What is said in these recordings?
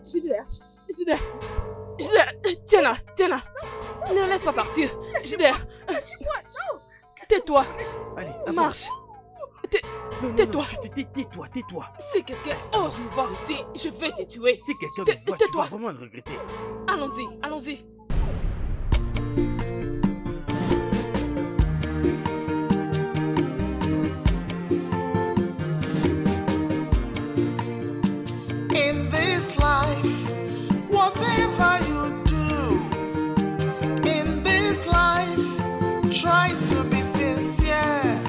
Julia, tiens là. Ne la laisse pas partir. Julia, tais-toi. Allez, Marche. Tais-toi. Tais-toi. Si quelqu'un ose me voir ici, je vais te tuer. Si quelqu'un me voit, tu tais-toi. vas vraiment le regretter. Allons-y. In this life, whatever you do, in this life, try to be sincere.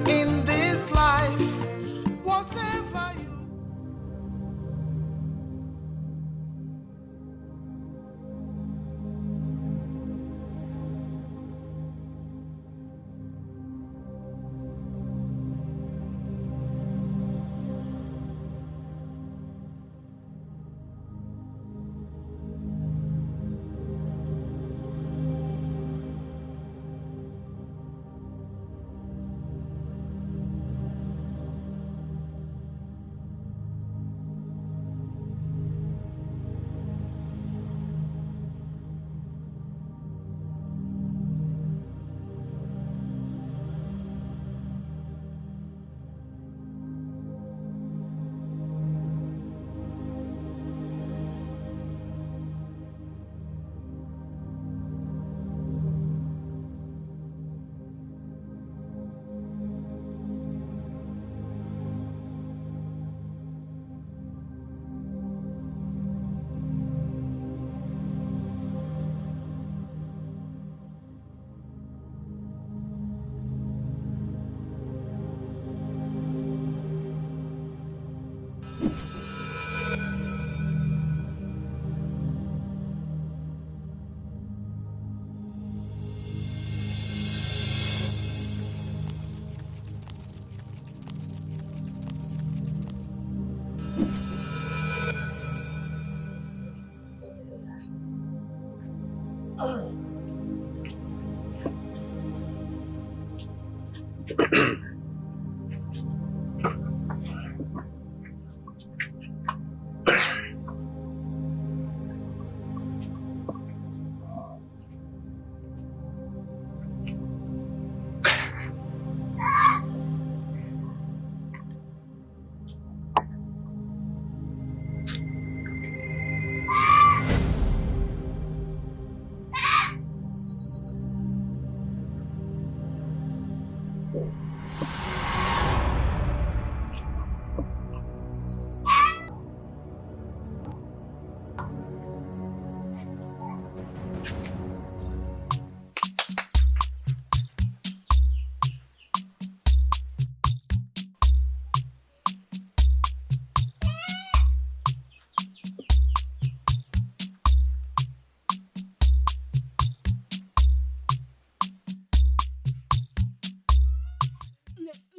In this life, whatever you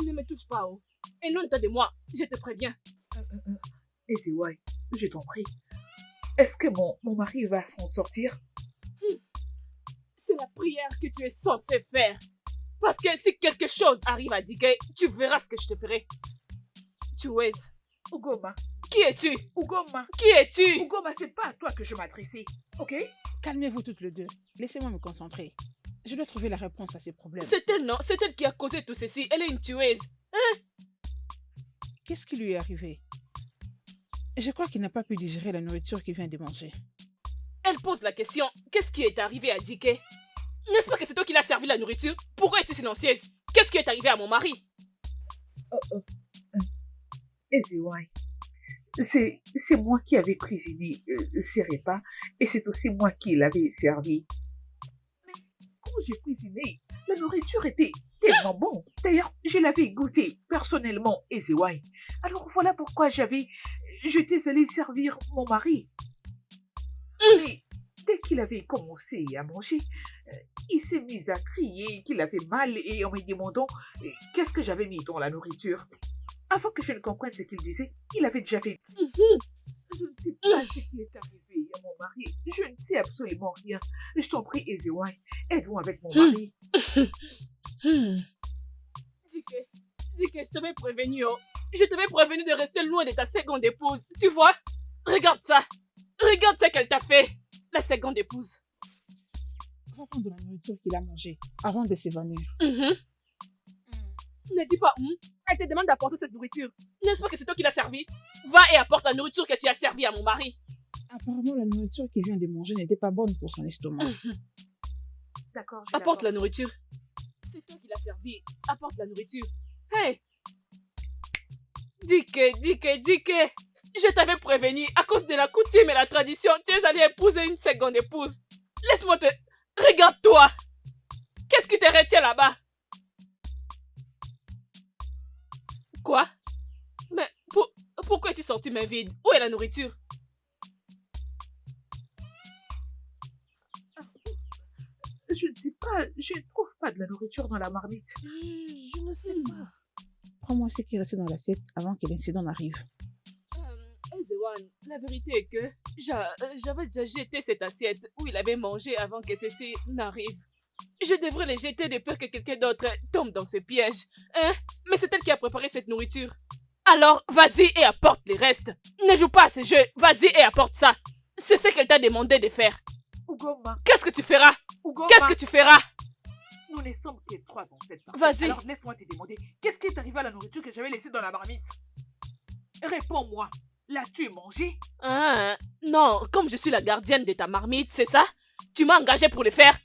Ne me touche pas, oh. Éloigne-toi de moi, je te préviens. Eziwai, je t'en prie. Est-ce que mon mari va s'en sortir? C'est la prière que tu es censé faire. Parce que si quelque chose arrive à Dike, tu verras ce que je te ferai. Tu es. Ugoma. Qui es-tu? Ugoma. Qui es-tu? Ugoma, c'est pas à toi que je m'adressais, ok? Calmez-vous toutes les deux. Laissez-moi me concentrer. Je dois trouver la réponse à ces problèmes. C'est elle, non? C'est elle qui a causé tout ceci. Elle est une tueuse. Hein? Qu'est-ce qui lui est arrivé? Je crois qu'il n'a pas pu digérer la nourriture qu'il vient de manger. Elle pose la question, qu'est-ce qui est arrivé à Dike? N'est-ce pas que c'est toi qui l'as servi la nourriture? Pourquoi es-tu silencieuse? Qu'est-ce qui est arrivé à mon mari? Eziwai, c'est moi qui avais cuisiné ces repas et c'est aussi moi qui l'avais servi. Mais quand j'ai cuisiné, la nourriture était tellement bonne. D'ailleurs, je l'avais goûté personnellement, Eziwai. Alors voilà pourquoi j'étais allée servir mon mari. Mais dès qu'il avait commencé à manger, il s'est mis à crier qu'il avait mal et en me demandant qu'est-ce que j'avais mis dans la nourriture. Avant que je ne comprenne ce qu'il disait, il avait déjà fait. Je ne sais pas ce qui est arrivé à mon mari. Je ne sais absolument rien. Je t'en prie, Eziwai, aide-moi avec mon mari. Dike, je t'avais prévenu, oh. Je t'avais prévenu de rester loin de ta seconde épouse, tu vois? Regarde ça. Regarde ce qu'elle t'a fait. La seconde épouse. Va prendre la nourriture qu'il a mangée avant de s'évanouir. Ne dis pas Elle te demande d'apporter cette nourriture. N'est-ce pas que c'est toi qui l'as servi? Va et apporte la nourriture que tu as servie à mon mari. Apparemment, la nourriture qu'il vient de manger n'était pas bonne pour son estomac. D'accord, je Apporte la l'apporte. nourriture. C'est toi qui l'as servi. Apporte la nourriture. Hey! Dike. Je t'avais prévenu, à cause de la coutume et la tradition, tu es allé épouser une seconde épouse. Laisse-moi te... Regarde-toi! Qu'est-ce qui te retient là-bas? Quoi? Mais pourquoi es-tu sorti main vide? Où est la nourriture? Je ne sais pas, je ne trouve pas de la nourriture dans la marmite. Je ne sais pas. Prends-moi ce qui restait dans l'assiette avant que l'incident n'arrive. Ezewan, la vérité est que j'avais déjà jeté cette assiette où il avait mangé avant que ceci n'arrive. Je devrais les jeter de peur que quelqu'un d'autre tombe dans ce piège. Hein? Mais c'est elle qui a préparé cette nourriture. Alors, vas-y et apporte les restes. Ne joue pas à ce jeu. Vas-y et apporte ça. C'est ce qu'elle t'a demandé de faire. Ugoma, Qu'est-ce que tu feras? Ugoma, Qu'est-ce que tu feras? nous ne sommes que trois dans cette partie. Vas-y. Alors laisse-moi te demander, qu'est-ce qui est arrivé à la nourriture que j'avais laissée dans la marmite? Réponds-moi, l'as-tu mangée? Ah, non, comme je suis la gardienne de ta marmite, c'est ça? Tu m'as engagé pour le faire?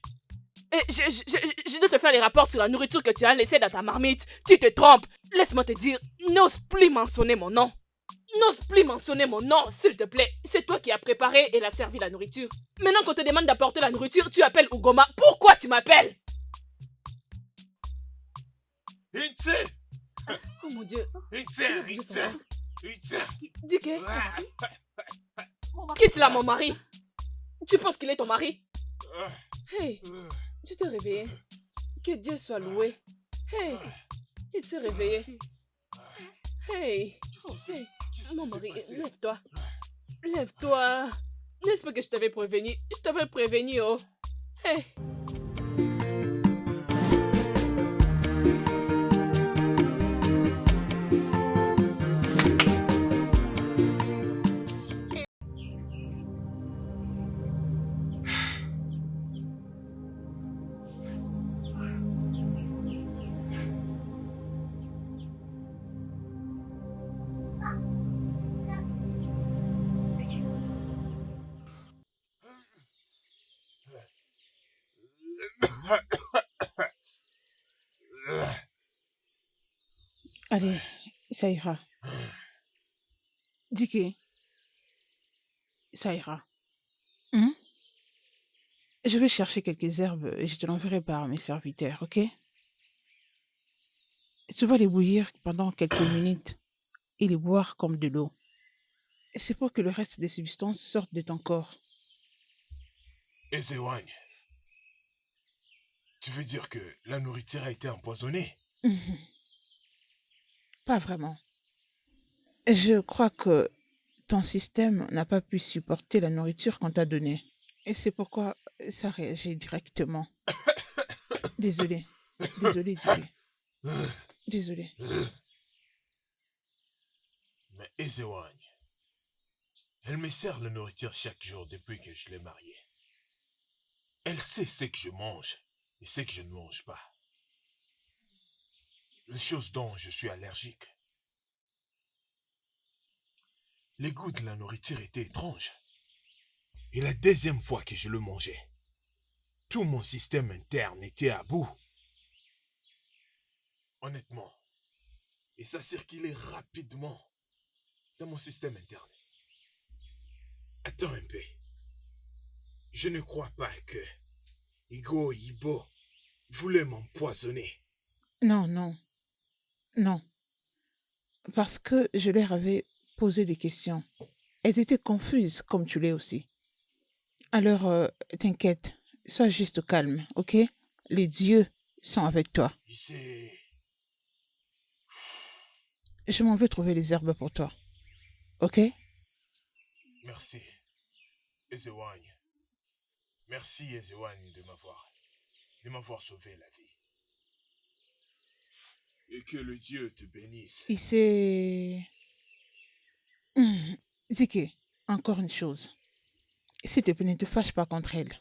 Et je dois te faire les rapports sur la nourriture que tu as laissée dans ta marmite. Tu te trompes. Laisse-moi te dire, n'ose plus mentionner mon nom. N'ose plus mentionner mon nom, s'il te plaît. C'est toi qui as préparé et l'a servi la nourriture. Maintenant qu'on te demande d'apporter la nourriture, tu appelles Ugoma. Pourquoi tu m'appelles? Intse! Oh mon Dieu. Intse! Dis que... Mon mari- Quitte là, mon mari. Tu penses qu'il est ton mari? Hey, tu t'es réveillé. Que Dieu soit loué. Hey, il s'est réveillé. Hey, hey, mon mari, lève-toi. Lève-toi. N'est-ce pas que je t'avais prévenu? Je t'avais prévenu, oh. Hey. Allez, ça ira. Dike, ça ira. Je vais chercher quelques herbes et je te l'enverrai par mes serviteurs, ok? Tu vas les bouillir pendant quelques minutes et les boire comme de l'eau. C'est pour que le reste des substances sortent de ton corps. Ezewan, tu veux dire que la nourriture a été empoisonnée? Pas vraiment. Je crois que ton système n'a pas pu supporter la nourriture qu'on t'a donnée. Et c'est pourquoi ça réagit directement. Désolé. Désolé, Dike. Désolé. Mais Ezewan, elle me sert la nourriture chaque jour depuis que je l'ai mariée. Elle sait ce que je mange et ce que je ne mange pas. Les choses dont je suis allergique. Les goûts de la nourriture étaient étranges. Et la deuxième fois que je le mangeais, tout mon système interne était à bout. Honnêtement. Et ça circulait rapidement dans mon système interne. Attends un peu. Je ne crois pas que Igo Ibo voulait m'empoisonner. Non, non. Non. Parce que je leur avais posé des questions. Elles étaient confuses, comme tu l'es aussi. Alors, t'inquiète. Sois juste calme, ok? Les dieux sont avec toi. C'est... Je m'en vais trouver les herbes pour toi. Ok? Merci, Ezewan. Merci, Ezewan, de m'avoir sauvé la vie. Et que le Dieu te bénisse. Et c'est... Dike, encore une chose. S'il te plaît, ne te fâche pas contre elle.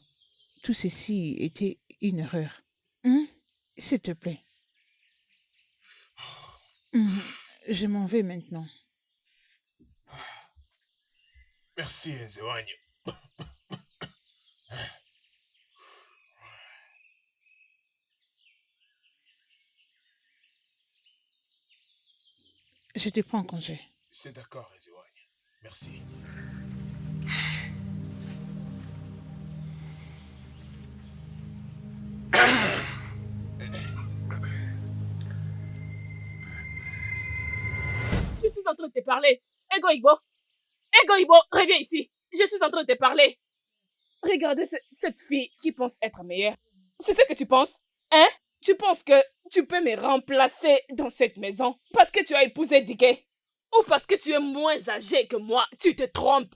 Tout ceci était une erreur. Hein? S'il te plaît. Hum, Je m'en vais maintenant. Merci, Ezewagne. Je te prends en congé. C'est d'accord, Ezewagne. Merci. Je suis en train de te parler. Ego Igbo. Ego Igbo, reviens ici. Je suis en train de te parler. Regardez cette fille qui pense être meilleure. C'est ce que tu penses? Hein? Tu penses que tu peux me remplacer dans cette maison parce que tu as épousé Dike? Ou parce que tu es moins âgé que moi? Tu te trompes.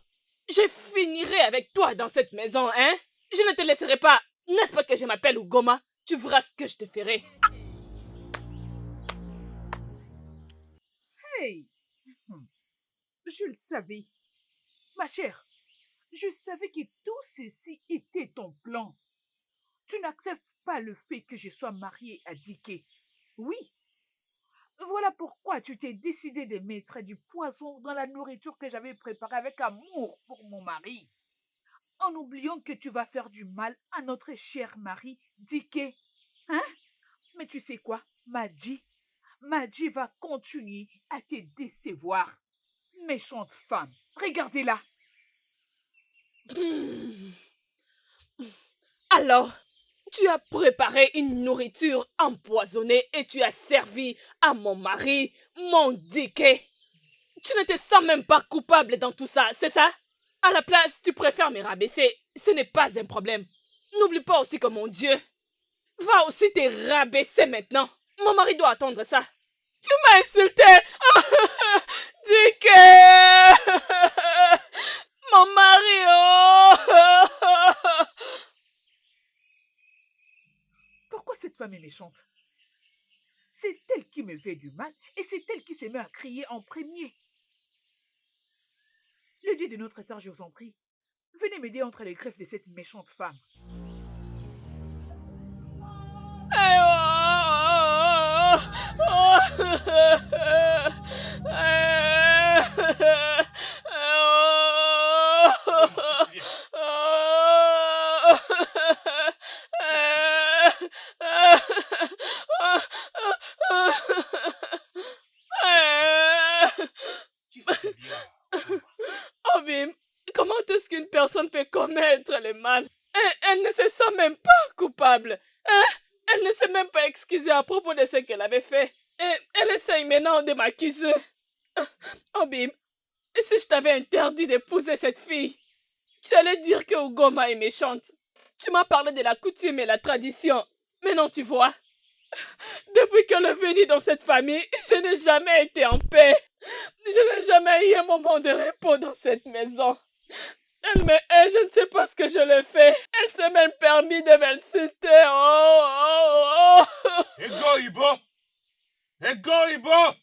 Je finirai avec toi dans cette maison, hein? Je ne te laisserai pas. N'est-ce pas que je m'appelle Ugoma? Tu verras ce que je te ferai. Hey! Je le savais. Ma chère, je savais que tout ceci était ton plan. Tu n'acceptes pas le fait que je sois mariée à Dike. Oui. Voilà pourquoi tu t'es décidé de mettre du poison dans la nourriture que j'avais préparée avec amour pour mon mari. En oubliant que tu vas faire du mal à notre cher mari, Dike. Hein? Mais tu sais quoi, Madji va continuer à te décevoir. Méchante femme, regardez-la. Alors, tu as préparé une nourriture empoisonnée et tu as servi à mon mari, mon Dike. Tu ne te sens même pas coupable dans tout ça, c'est ça? À la place, tu préfères me rabaisser. Ce n'est pas un problème. N'oublie pas aussi que mon Dieu va aussi te rabaisser maintenant. Mon mari doit attendre ça. Tu m'as insulté. Dike. Mon mari, oh. Pourquoi cette femme est méchante? C'est elle qui me fait du mal et c'est elle qui se met à crier en premier. Le Dieu de notre État, je vous en prie, venez m'aider entre les griffes de cette méchante femme. Obim, comment est-ce qu'une personne peut commettre le mal? Elle ne se sent même pas coupable. Hein? Elle ne s'est même pas excusée à propos de ce qu'elle avait fait. Et elle essaye maintenant de m'accuser. Obim, et si je t'avais interdit d'épouser cette fille? Tu allais dire que Ugoma est méchante. Tu m'as parlé de la coutume et la tradition. Mais non, tu vois. Depuis qu'elle est venue dans cette famille, je n'ai jamais été en paix. Je n'ai jamais eu un moment de repos dans cette maison. Elle me hait, je ne sais pas ce que je lui ai fait. Elle s'est même permis de m'insulter. Ego Igbo! Ego Igbo!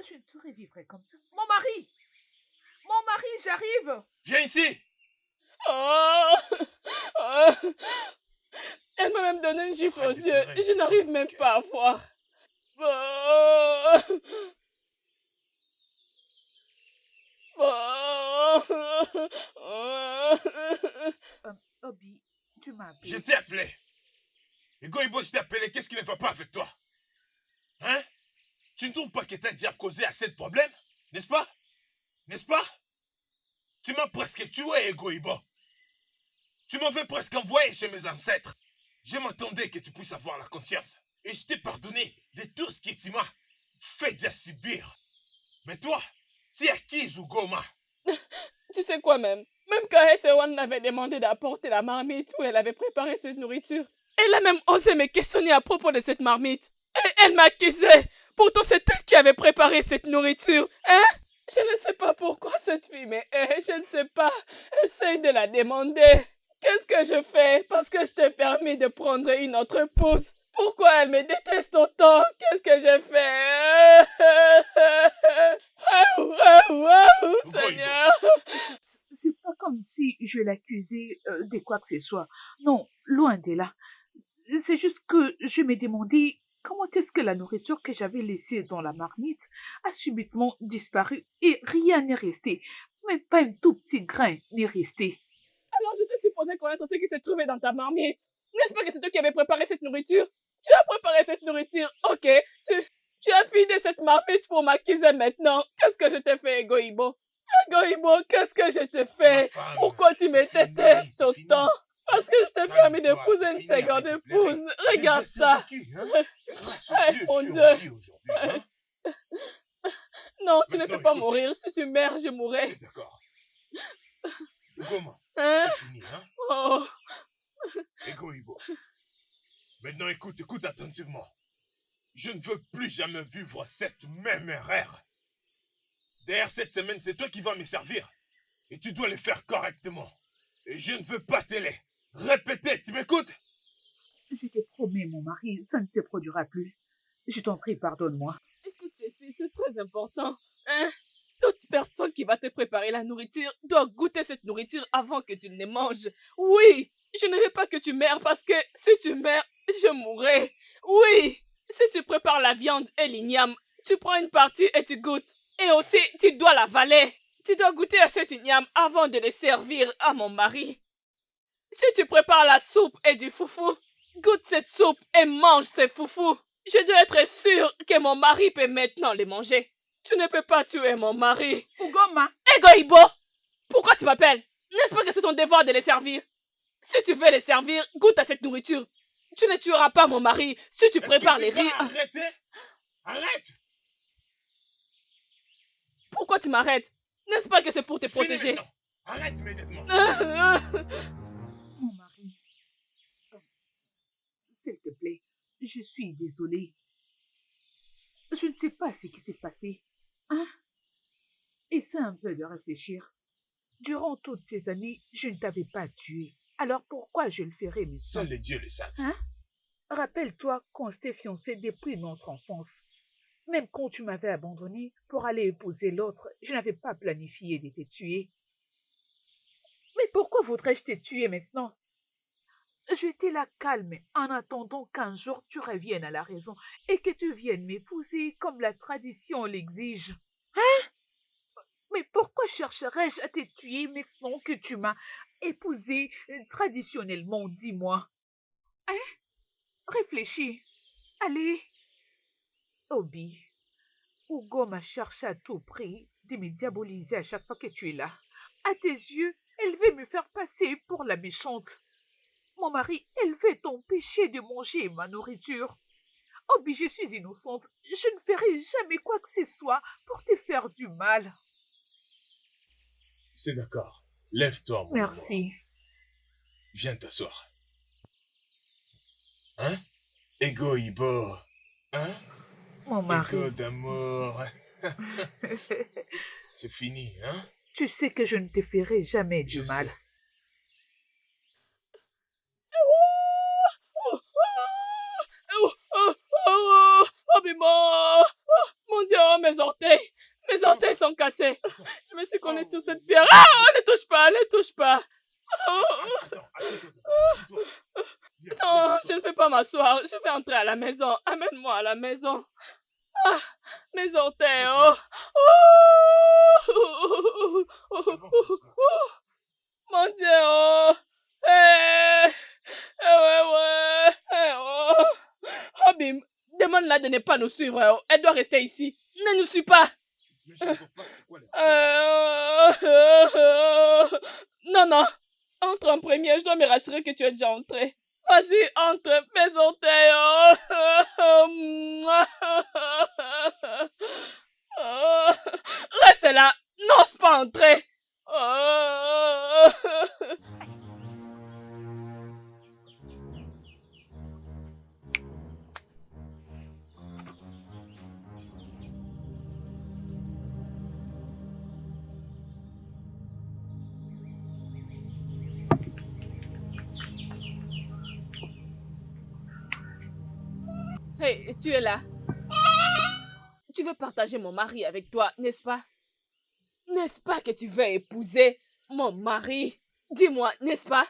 Je ne saurais vivre comme ça. Mon mari! Mon mari, j'arrive! Viens ici! Elle m'a même donné une gifle aux Arrête de yeux. pleurer, Je n'arrive c'est même ok. pas à voir. Obi, tu m'as appelé. Je t'ai appelé. Ego Igbo, je t'ai appelé. Qu'est-ce qui ne va pas avec toi? Hein? Tu ne trouves pas que t'as déjà causé assez de problèmes? N'est-ce pas? N'est-ce pas? Tu m'as presque tué, Ego Igbo. Tu m'avais presque envoyé chez mes ancêtres. Je m'attendais que tu puisses avoir la conscience. Et je t'ai pardonné de tout ce que tu m'as fait déjà subir. Mais toi, tu acquises Ugoma. Tu sais quoi même? Même quand Esewan avait demandé d'apporter la marmite où elle avait préparé cette nourriture, elle a même osé me questionner à propos de cette marmite. Et elle m'accusait. Pourtant c'est elle qui avait préparé cette nourriture. Hein? Je ne sais pas pourquoi cette fille me hait. Je ne sais pas. Essaye de la demander. Qu'est-ce que je fais? Parce que je t'ai permis de prendre une autre épouse. Pourquoi elle me déteste autant? Qu'est-ce que j'ai fait? Ego Seigneur. Igbo, l'accuser de quoi que ce soit. Non, loin de là. C'est juste que je me demandais comment est-ce que la nourriture que j'avais laissée dans la marmite a subitement disparu et rien n'est resté. Même pas un tout petit grain n'est resté. Alors je te supposais connaître ce qui se trouvait dans ta marmite. N'est-ce pas que c'est toi qui avais préparé cette nourriture? Tu as préparé cette nourriture, ok. Tu as vidé cette marmite pour m'accuser maintenant. Qu'est-ce que je t'ai fait, Egoïbo? Egoïbo, qu'est-ce que je te Ma fais? femme, Pourquoi tu me c'est fini, détestes c'est fini. autant? Parce que je t'ai permis Calme-toi, d'épouser c'est une fini, seconde arrête de pleurer. épouse. Regarde J'ai ça. survécu, hein. Grâce à Eh, Dieu, mon je suis Dieu. en vie aujourd'hui, hein. Non, tu ne Maintenant, peux pas écoute. mourir. Si tu meurs, je mourrai. C'est d'accord. Comment? Hein? C'est fini, hein. Oh. Egoïbo. Maintenant, écoute attentivement. Je ne veux plus jamais vivre cette même erreur. Derrière cette semaine, c'est toi qui vas me servir. Et tu dois le faire correctement. Et je ne veux pas télé. Répétez, tu m'écoutes? Je te promets, mon mari, ça ne se produira plus. Je t'en prie, pardonne-moi. Écoute, Cécile, c'est très important. Hein? Toute personne qui va te préparer la nourriture doit goûter cette nourriture avant que tu ne les manges. Oui, je ne veux pas que tu meurs parce que si tu meurs, je mourrai. Oui, si tu prépares la viande et l'igname, tu prends une partie et tu goûtes. Et aussi, tu dois l'avaler. Tu dois goûter à cet igname avant de les servir à mon mari. Si tu prépares la soupe et du foufou, goûte cette soupe et mange ces foufous. Je dois être sûre que mon mari peut maintenant les manger. Tu ne peux pas tuer mon mari. Ugoma, Egoïbo, pourquoi tu m'appelles? N'est-ce pas que c'est ton devoir de les servir? Si tu veux les servir, goûte à cette nourriture. Tu ne tueras pas mon mari si tu prépares les riz. Arrêtez! Arrête! Pourquoi tu m'arrêtes? N'est-ce pas que c'est pour te Fini protéger? maintenant. Arrête immédiatement. mon mari. S'il te plaît, je suis désolée. Je ne sais pas ce qui s'est passé. Hein? Essaie un peu de réfléchir. Durant toutes ces années, je ne t'avais pas tué. Alors pourquoi je le ferais maintenant? Seuls les dieux le savent. Hein? Rappelle-toi qu'on s'était fiancés depuis notre enfance. Même quand tu m'avais abandonné pour aller épouser l'autre, je n'avais pas planifié de te tuer. Mais pourquoi voudrais-je te tuer maintenant? J'étais là calme en attendant qu'un jour tu reviennes à la raison et que tu viennes m'épouser comme la tradition l'exige. Hein? Mais pourquoi chercherais-je à te tuer maintenant que tu m'as épousé traditionnellement, dis-moi? Hein? Réfléchis. Allez. Obi, Hugo m'a cherché à tout prix de me diaboliser à chaque fois que tu es là. À tes yeux, elle veut me faire passer pour la méchante. Mon mari, elle veut t'empêcher de manger ma nourriture. Obi, je suis innocente. Je ne ferai jamais quoi que ce soit pour te faire du mal. C'est d'accord. Lève-toi, mon amour. Merci. Viens t'asseoir. Hein? Egoïbo. Hein? Mon mari, Ego d'amour. C'est fini, hein? tu sais que je ne te ferai jamais du Je mal. sais. Oh, Bimo! Mon Dieu, oh, mes orteils! Mes orteils sont cassés! Je me suis connue sur cette pierre. Ah! Ne touche pas, ne touche pas! Oh, Attends, assieds-toi. Viens, non, viens je ne peux pas m'asseoir. Je vais entrer à la maison. Amène-moi à la maison. Ah, mes orteils, oh! Avance doucement. Mon Dieu, oh! Eh! Ouais. Oh! Oh, Bim, demande-la de ne pas nous suivre. Oh. Elle doit rester ici. Ne nous suis pas. Mais je ne vois pas c'est quoi les... Non. Entre en premier. Je dois me rassurer que tu es déjà entré. Vas-y, entre mes orteils. Oh. Reste là. N'ose pas entrer. Oh. Hey, tu es là. Tu veux partager mon mari avec toi, n'est-ce pas? N'est-ce pas que tu veux épouser mon mari? Dis-moi, n'est-ce pas?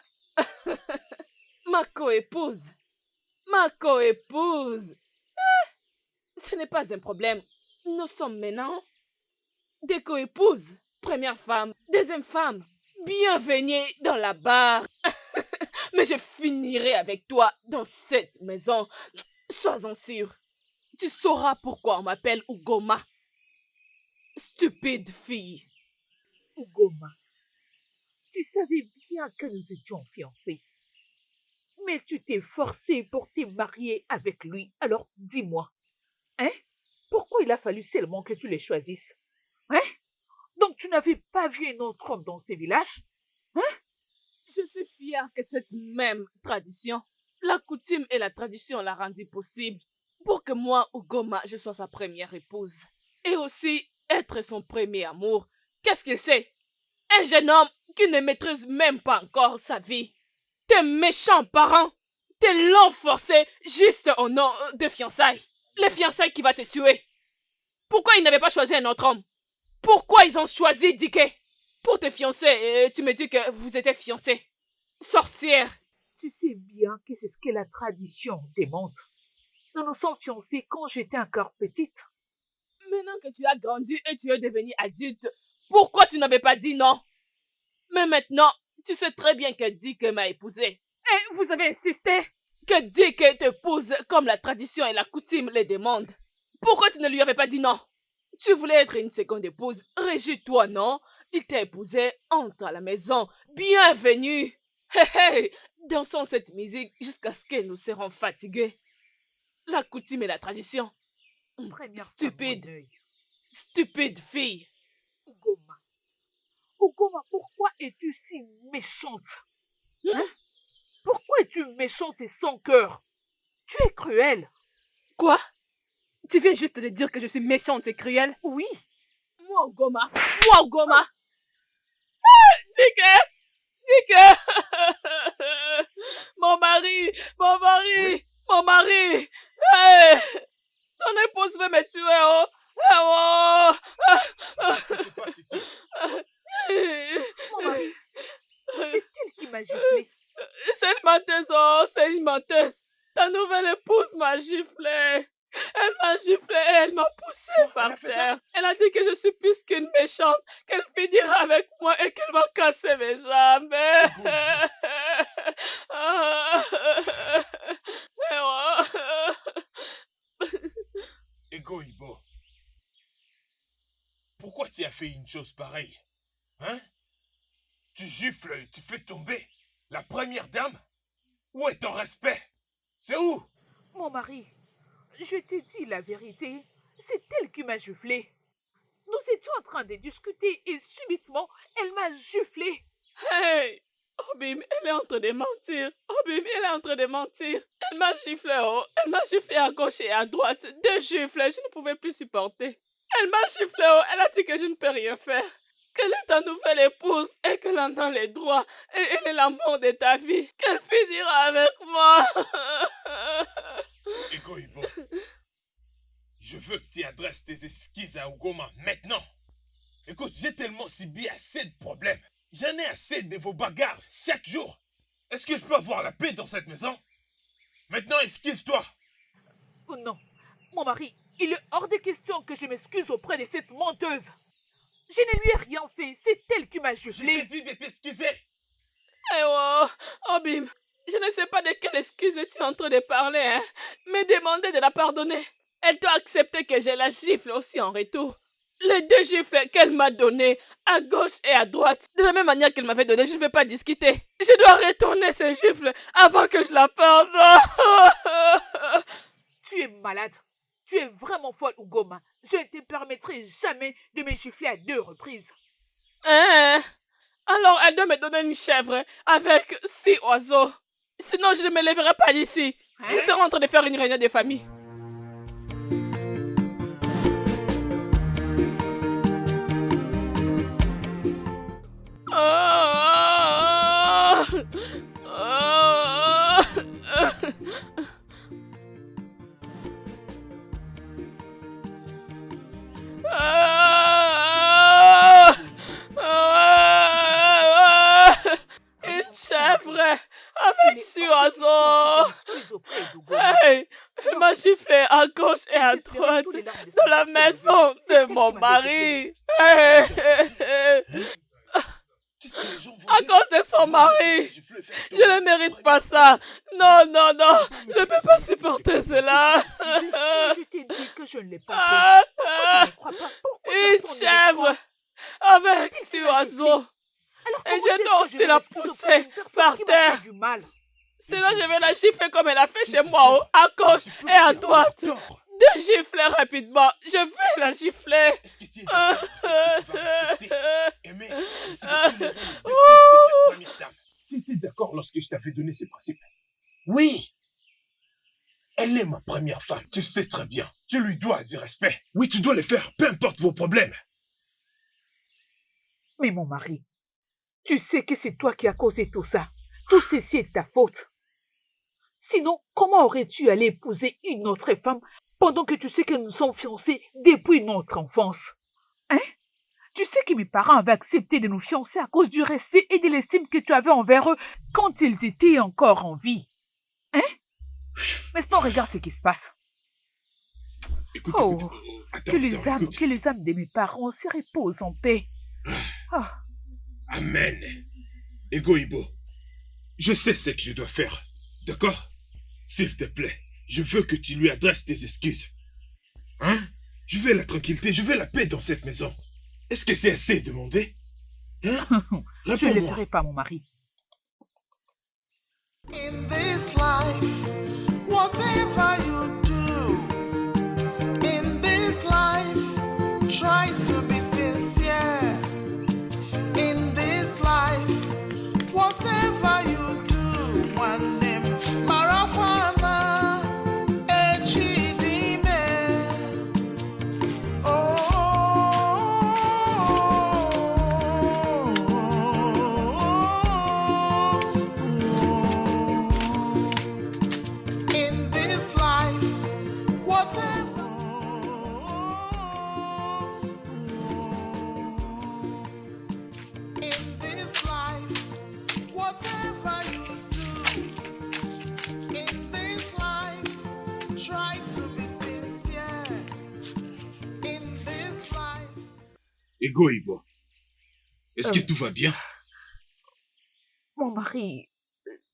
Ma coépouse. Ma coépouse. Ce n'est pas un problème. Nous sommes maintenant des coépouses. Première femme, deuxième femme. Bienvenue dans la barre. Mais je finirai avec toi dans cette maison. Sois-en sûr. Tu sauras pourquoi on m'appelle Ugoma. Stupide fille. Ugoma, tu savais bien que nous étions fiancés. Mais tu t'es forcé pour te marier avec lui. Alors dis-moi, hein? Pourquoi il a fallu seulement que tu les choisisses? Hein? Donc tu n'avais pas vu un autre homme dans ces villages? Je suis fière que cette même tradition, la coutume et la tradition l'a rendu possible pour que moi, Ugoma, je sois sa première épouse. Et aussi être son premier amour. Qu'est-ce que c'est? Un jeune homme qui ne maîtrise même pas encore sa vie. Tes méchants parents te l'ont forcé juste au nom de fiançailles. Les fiançailles qui va te tuer. Pourquoi ils n'avaient pas choisi un autre homme? Pourquoi ils ont choisi Dike? Pour te fiancer, et tu me dis que vous étiez fiancés. Sorcière. Tu sais bien que c'est ce que la tradition démontre. Nous nous sommes fiancés quand j'étais encore petite. Maintenant que tu as grandi et tu es devenu adulte, pourquoi tu n'avais pas dit non? Mais maintenant, tu sais très bien que Dike m'a épousé. Et vous avez insisté? Que Dike t'épouse comme la tradition et la coutume les demandent. Pourquoi tu ne lui avais pas dit non? Tu voulais être une seconde épouse. Régis-toi, non? Il t'a épousé, entre à la maison. Bienvenue. Hey, hey, dansons cette musique jusqu'à ce que nous serons fatigués. La coutume et la tradition. Première Stupide. femme, mon œil. Stupide fille. Ugoma. Ugoma, pourquoi es-tu si méchante? Hein? Pourquoi es-tu méchante et sans cœur? Tu es cruelle. Quoi? Tu viens juste de dire que je suis méchante et cruelle? Oui. Moi, Ugoma. Moi, Ugoma. Dike! Dike! Mon mari! Mon mari! Mon mari! Hey! Ton épouse veut me tuer, oh! Oh! Qu'est-ce qui se passe ici? Mon mari, c'est elle qui m'a giflé. C'est une menteuse, oh! C'est une menteuse! Ta nouvelle épouse m'a giflé! Elle m'a giflé et elle m'a poussé par elle a fait terre. Elle a dit que je suis plus qu'une méchante, qu'elle finira avec moi et qu'elle va casser mes jambes. Ego Ibo, pourquoi tu as fait une chose pareille? Hein? Tu gifles et tu fais tomber la première dame? Où est ton respect? C'est où? Mon mari, je t'ai dit la vérité. C'est elle qui m'a giflé. Nous étions en train de discuter et subitement, elle m'a giflé. Hey! Obim, elle est en train de mentir. Obim, elle est en train de mentir. Elle m'a giflé, oh. Elle m'a giflé à gauche et à droite. 2 gifles, je ne pouvais plus supporter. Elle m'a giflé, oh. Elle a dit que je ne peux rien faire. Qu'elle est ta nouvelle épouse et qu'elle en a les droits. Et elle est l'amour de ta vie. Qu'elle finira avec moi. Ego Ibo, je veux que tu adresses tes excuses à Ugoma maintenant. Écoute, j'ai tellement subi assez de problèmes. J'en ai assez de vos bagarres chaque jour. Est-ce que je peux avoir la paix dans cette maison? Maintenant, excuse-toi. Oh non, mon mari, il est hors de question que je m'excuse auprès de cette menteuse. Je ne lui ai rien fait, c'est elle qui m'a Je t'ai giflé. dit de t'excuser. Eh oh, Obim, je ne sais pas de quelle excuse tu es en train de parler, hein. Mais demander de la pardonner. Elle doit accepter que je la gifle aussi en retour. Les 2 gifles qu'elle m'a données, à gauche et à droite, de la même manière qu'elle m'avait donné, je ne vais pas discuter. Je dois retourner ces gifles avant que je la pardonne. Tu es malade. Tu es vraiment folle, Ugoma. Je ne te permettrai jamais de me gifler à 2 reprises. Hein? Alors elle doit me donner une chèvre avec 6 oiseaux. Sinon je ne me lèverai pas d'ici. Nous serons en train de faire une réunion de famille. Ah! Ah! Ah! Ah! à gauche et à Je pleurais droite tous les larmes de dans sang la qui maison s'élevaient. de C'est mon elle qui m'avait jeté. mari. Qu'est-ce que les gens vont À dire? cause de son Ils vont dire que mari. j'ai fait faire Je ne mérite pas ça. Non, non, non. Je ne peux pas supporter cela. Mais je t'ai dit que je ne l'ai pas fait. Ah, Pourquoi tu ah, ne crois pas? Pourquoi une personne ne le croit? chèvre avec Qui six te l'a dit? oiseaux. Alors Et comment je est-ce dois que aussi je vais la m'excuser auprès pousser d'une personne par qui m'a terre. fait du mal? Sinon, je vais la gifler comme elle a fait chez moi, à gauche et à droite. De gifler rapidement. Je vais la gifler. Est-ce que tu es d'accord du fait que tu vas respecter, aimer, ainsi que tolérer les bêtises de ta première dame? Tu étais d'accord lorsque je t'avais donné ces principes? Oui. Elle est ma première femme. Tu le sais très bien. Tu lui dois du respect. Oui, tu dois le faire, peu importe vos problèmes. Mais mon mari, tu sais que c'est toi qui as causé tout ça. Tout ceci est de ta faute. Sinon, comment aurais-tu allé épouser une autre femme pendant que tu sais que nous sommes fiancés depuis notre enfance? Hein? Tu sais que mes parents avaient accepté de nous fiancer à cause du respect et de l'estime que tu avais envers eux quand ils étaient encore en vie. Hein? Maintenant, regarde ce qui se passe. Écoute, Oh, écoute. Attends, que les attends, âmes, écoute. que les âmes de mes parents se reposent en paix. Ah, Amen. Ego Ibo, je sais ce que je dois faire. D'accord? S'il te plaît, je veux que tu lui adresses tes excuses. Hein? Je veux la tranquillité, je veux la paix dans cette maison. Est-ce que c'est assez demandé? Hein? je ne le Réponds-moi. ferai pas, mon mari. In this life, whatever you do, in this life, try to be sincere. In this life, whatever you do, one name, Marafana, Echidime. In this life, whatever. In this life, whatever you do, in this life, try to be sincere. In this life. Ego Ibo, est-ce que Euh. tout va bien? Mon mari,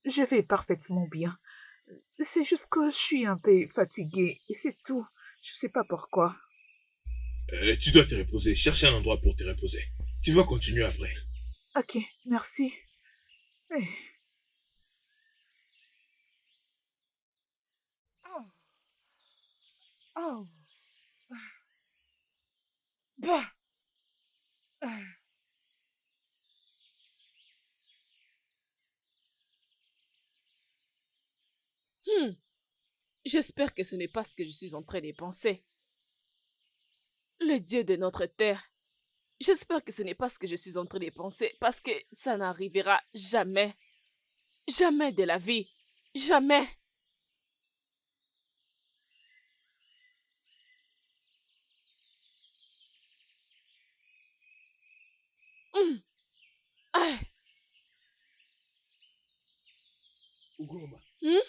je vais parfaitement bien. C'est juste que je suis un peu fatiguée et c'est tout. Je sais pas pourquoi. Tu dois te reposer. Cherche un endroit pour te reposer. Tu vas continuer après. Ok, merci. Eh. Oh. Oh. Bah. Ah. J'espère que ce n'est pas ce que je suis en train de penser. Le Dieu de notre terre. J'espère que ce n'est pas ce que je suis en train de penser parce que ça n'arrivera jamais. Jamais de la vie. Jamais. Hum. Ah. Ugoma, Hum?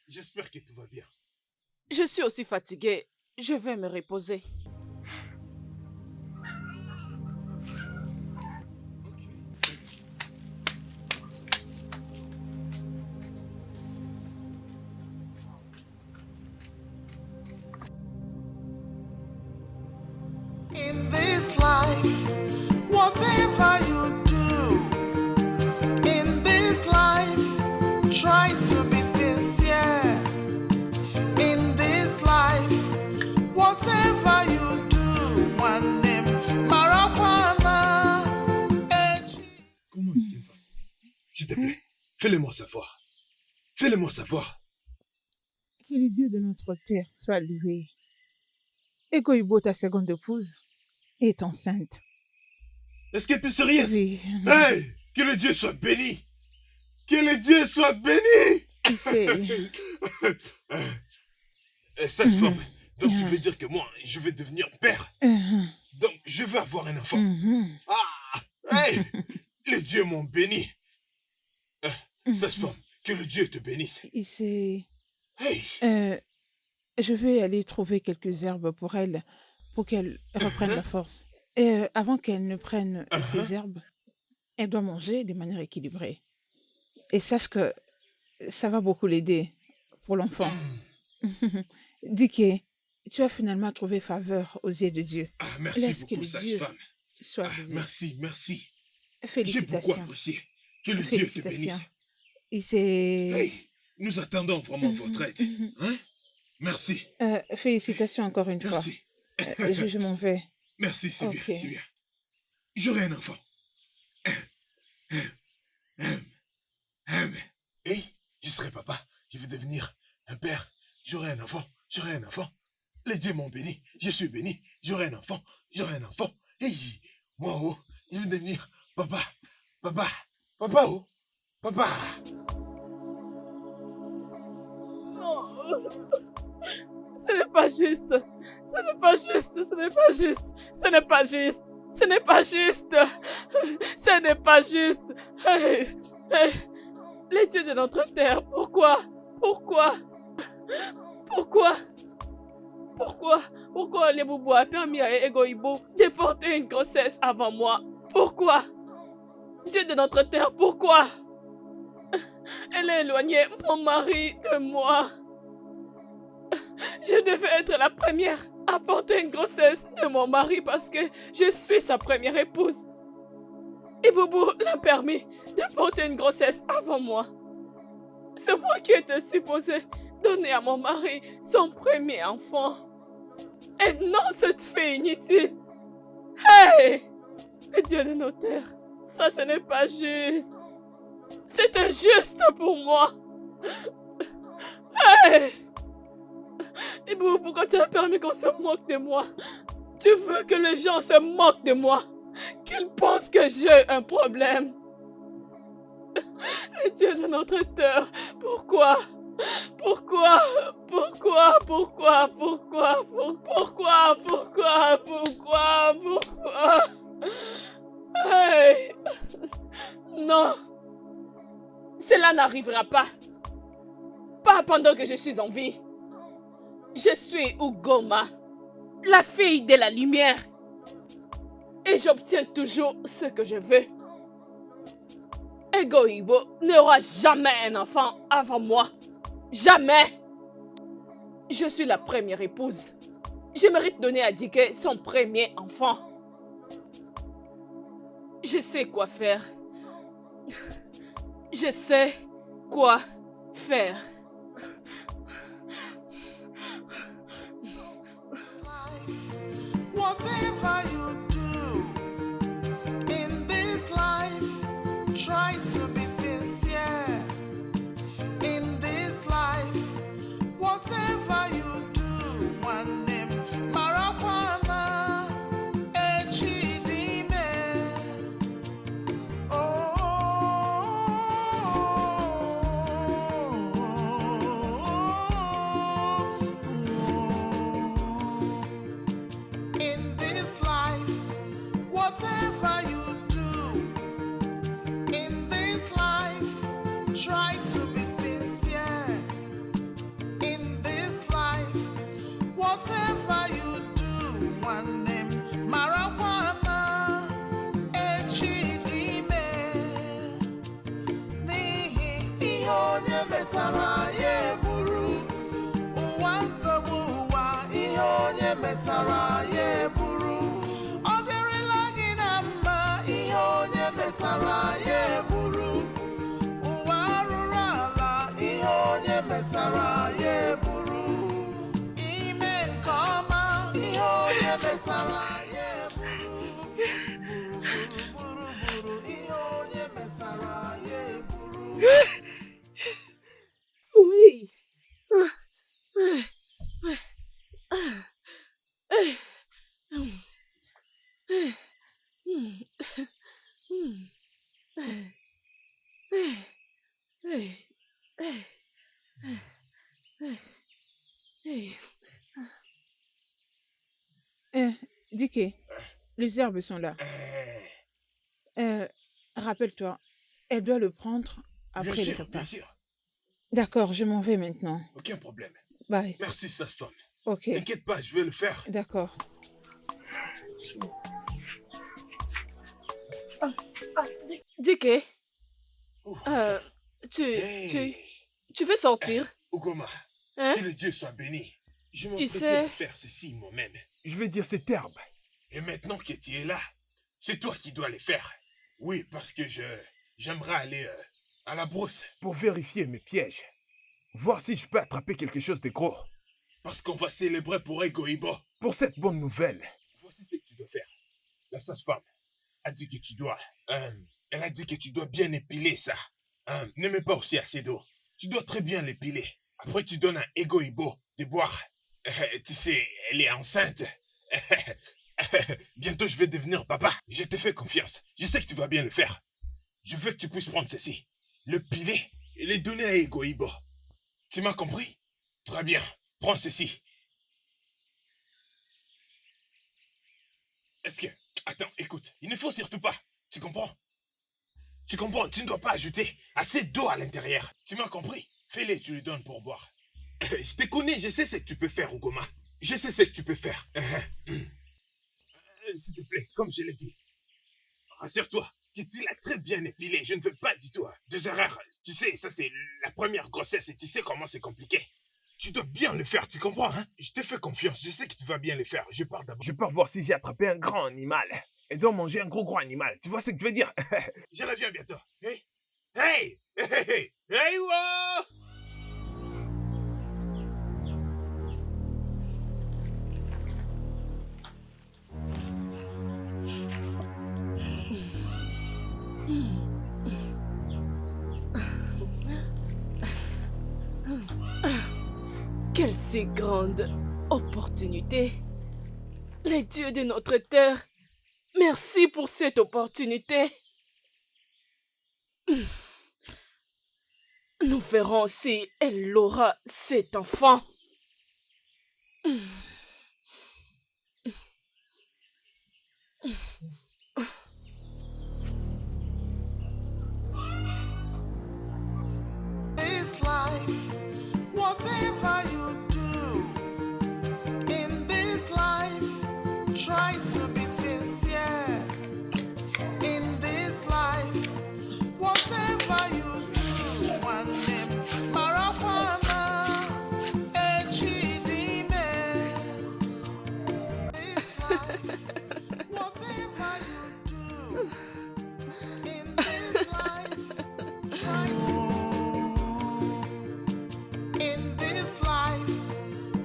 j'espère que tout va bien. Je suis aussi fatiguée. Je vais me reposer. In this life, whatever you do, in this life, try to be sincere. In this life, whatever you do, one name, Marapana, Comment est-ce qu'elle va? S'il te plaît, fais-le-moi savoir. Fais-le-moi savoir. Que le Dieu de notre terre soit loué. Ego Ibo, ta seconde épouse, est enceinte. Est-ce que tu es sérieuse? Oui. Hey! Que le Dieu soit béni! Que le Dieu soit béni! Et c'est... Sage-femme, donc tu veux dire que moi, je vais devenir père? Donc, je vais avoir un enfant. Ah! Hey! Les dieux m'ont béni. Sage-femme, que le Dieu te bénisse. Et c'est... Hey, Euh, je vais aller trouver quelques herbes pour elle, pour qu'elle reprenne la uh-huh, force. Et avant qu'elle ne prenne uh-huh. ces herbes, elle doit manger de manière équilibrée. Et sache que ça va beaucoup l'aider pour l'enfant. Hmm. Dicky, tu as finalement trouvé faveur aux yeux de Dieu. Ah, merci Laisse que beaucoup, le Dieu sage-femme. soit Ah, béni. merci, merci. J'ai beaucoup Félicitations. apprécié. Que le Dieu te bénisse. Félicitations. Et c'est... Hey, nous attendons vraiment votre aide. Hein? Merci, Félicitations encore une fois. merci. Je m'en vais. Merci, c'est bien, Ok. c'est bien. J'aurai un enfant. Hey, je serai papa. Je vais devenir un père. J'aurai un enfant. J'aurai un enfant. Les dieux m'ont béni. Je suis béni. J'aurai un enfant. J'aurai un enfant. Hey, moi, oh, je vais devenir papa. Papa. Papa, oh. Papa. Non, ce n'est pas juste. Ce n'est pas juste. Ce n'est pas juste. Ce n'est pas juste. Ce n'est pas juste. Ce n'est pas juste. Hey, hey. Les dieux de notre terre, pourquoi? Pourquoi? Pourquoi? Pourquoi les boubous a permis à Egoïbo de porter une grossesse avant moi? Pourquoi? Dieu de notre terre, pourquoi? Elle a éloigné mon mari de moi. Je devais être la première à porter une grossesse de mon mari parce que je suis sa première épouse. Et Boubou l'a permis de porter une grossesse avant moi. C'est moi qui étais supposée donner à mon mari son premier enfant. Et non cette fille inutile. Hey! Le Dieu de nos terres, ça ce n'est pas juste. C'est injuste pour moi. Hey! Et pourquoi tu as permis qu'on se moque de moi? Tu veux que les gens se moquent de moi? Qu'ils pensent que j'ai un problème? Le Dieu de notre terre, pourquoi? Pourquoi? Pourquoi? Pourquoi? Pourquoi? Pourquoi? Pourquoi? Pourquoi? Pourquoi? Hey! Non! Cela n'arrivera pas. Pas pendant que je suis en vie. Je suis Ugoma, la fille de la lumière. Et j'obtiens toujours ce que je veux. Egoïbo n'aura jamais un enfant avant moi. Jamais. Je suis la première épouse. Je mérite de donner à Dike son premier enfant. Je sais quoi faire. Je sais quoi faire. Whatever you do in this life, try to be sincere. In this life, whatever you do, one name, Marapana, Echidime. In this life, whatever you do, in this life, try to be sincere. In this life, whatever you do, one name, Marapana, Echidime. Nihi, Ihonye metara ye buru. Ụwa nsogbu ụwa, ihe onye metara ya eburu. Ọ dịrịla gị na mma, ihe onye metara ya eburu. Ụwa arụrụ ala, ihe onye metara ya eburu. Ime nke ọma, ihe onye metara ya eburu. Buru, ihe onye metara ya eburu. Oui. Dicky, les herbes sont là. Rappelle-toi, elle doit le prendre Bien après le sûr, repas. bien sûr. D'accord, je m'en vais maintenant. Aucun problème. Bye. Merci, sage-femme. Ok, T'inquiète pas, je vais le faire. d'accord. Dike, Ouh. tu, Hey. tu veux sortir? Ugoma, Hein? que le Dieu soit béni. Je Tu m'apprêtais sais- à faire ceci moi-même. Je vais dire cette herbe. Et maintenant que tu es là, c'est toi qui dois les faire. Oui, parce que j'aimerais aller à la brousse. Pour vérifier mes pièges. Voir si je peux attraper quelque chose de gros. Parce qu'on va célébrer pour Egoibo. Pour cette bonne nouvelle. Voici ce que tu dois faire. La sage-femme a dit que tu dois... elle a dit que tu dois bien épiler ça. Ne mets pas aussi assez d'eau. Tu dois très bien l'épiler. Après, tu donnes à Egoibo de boire. Tu sais, elle est enceinte. Bientôt, je vais devenir papa. Je te fais confiance. Je sais que tu vas bien le faire. Je veux que tu puisses prendre ceci, le piler et le donner à Egoibo. Tu m'as compris? Très bien. Prends ceci. Est-ce que... Attends, écoute. Il ne faut surtout pas. Tu comprends? Tu comprends? Tu ne dois pas ajouter assez d'eau à l'intérieur. Tu m'as compris? Fais-le, tu lui donnes pour boire. Je te connais, je sais ce que tu peux faire, Ugoma. Je sais ce que tu peux faire. S'il te plaît, comme je l'ai dit. Rassure-toi, que tu l'as très bien épilé. Je ne veux pas du tout. Des erreurs. Tu sais, ça c'est la première grossesse et tu sais comment c'est compliqué. Tu dois bien le faire, tu comprends, hein? Je te fais confiance, je sais que tu vas bien le faire. Je pars d'abord. Je pars voir si j'ai attrapé un grand animal. Elle doit manger un gros animal. Tu vois ce que je veux dire? Je reviens bientôt. Hey! Hey! Hey! Hey! Hey! Wow! Quelle si grande opportunité. Les dieux de notre terre, merci pour cette opportunité. Nous verrons si elle aura cet enfant. This life, whatever you do in this life, try to be sincere. In this life, whatever you do, one name, Marafana, Echidime. This life, whatever you do in this life, try in this life,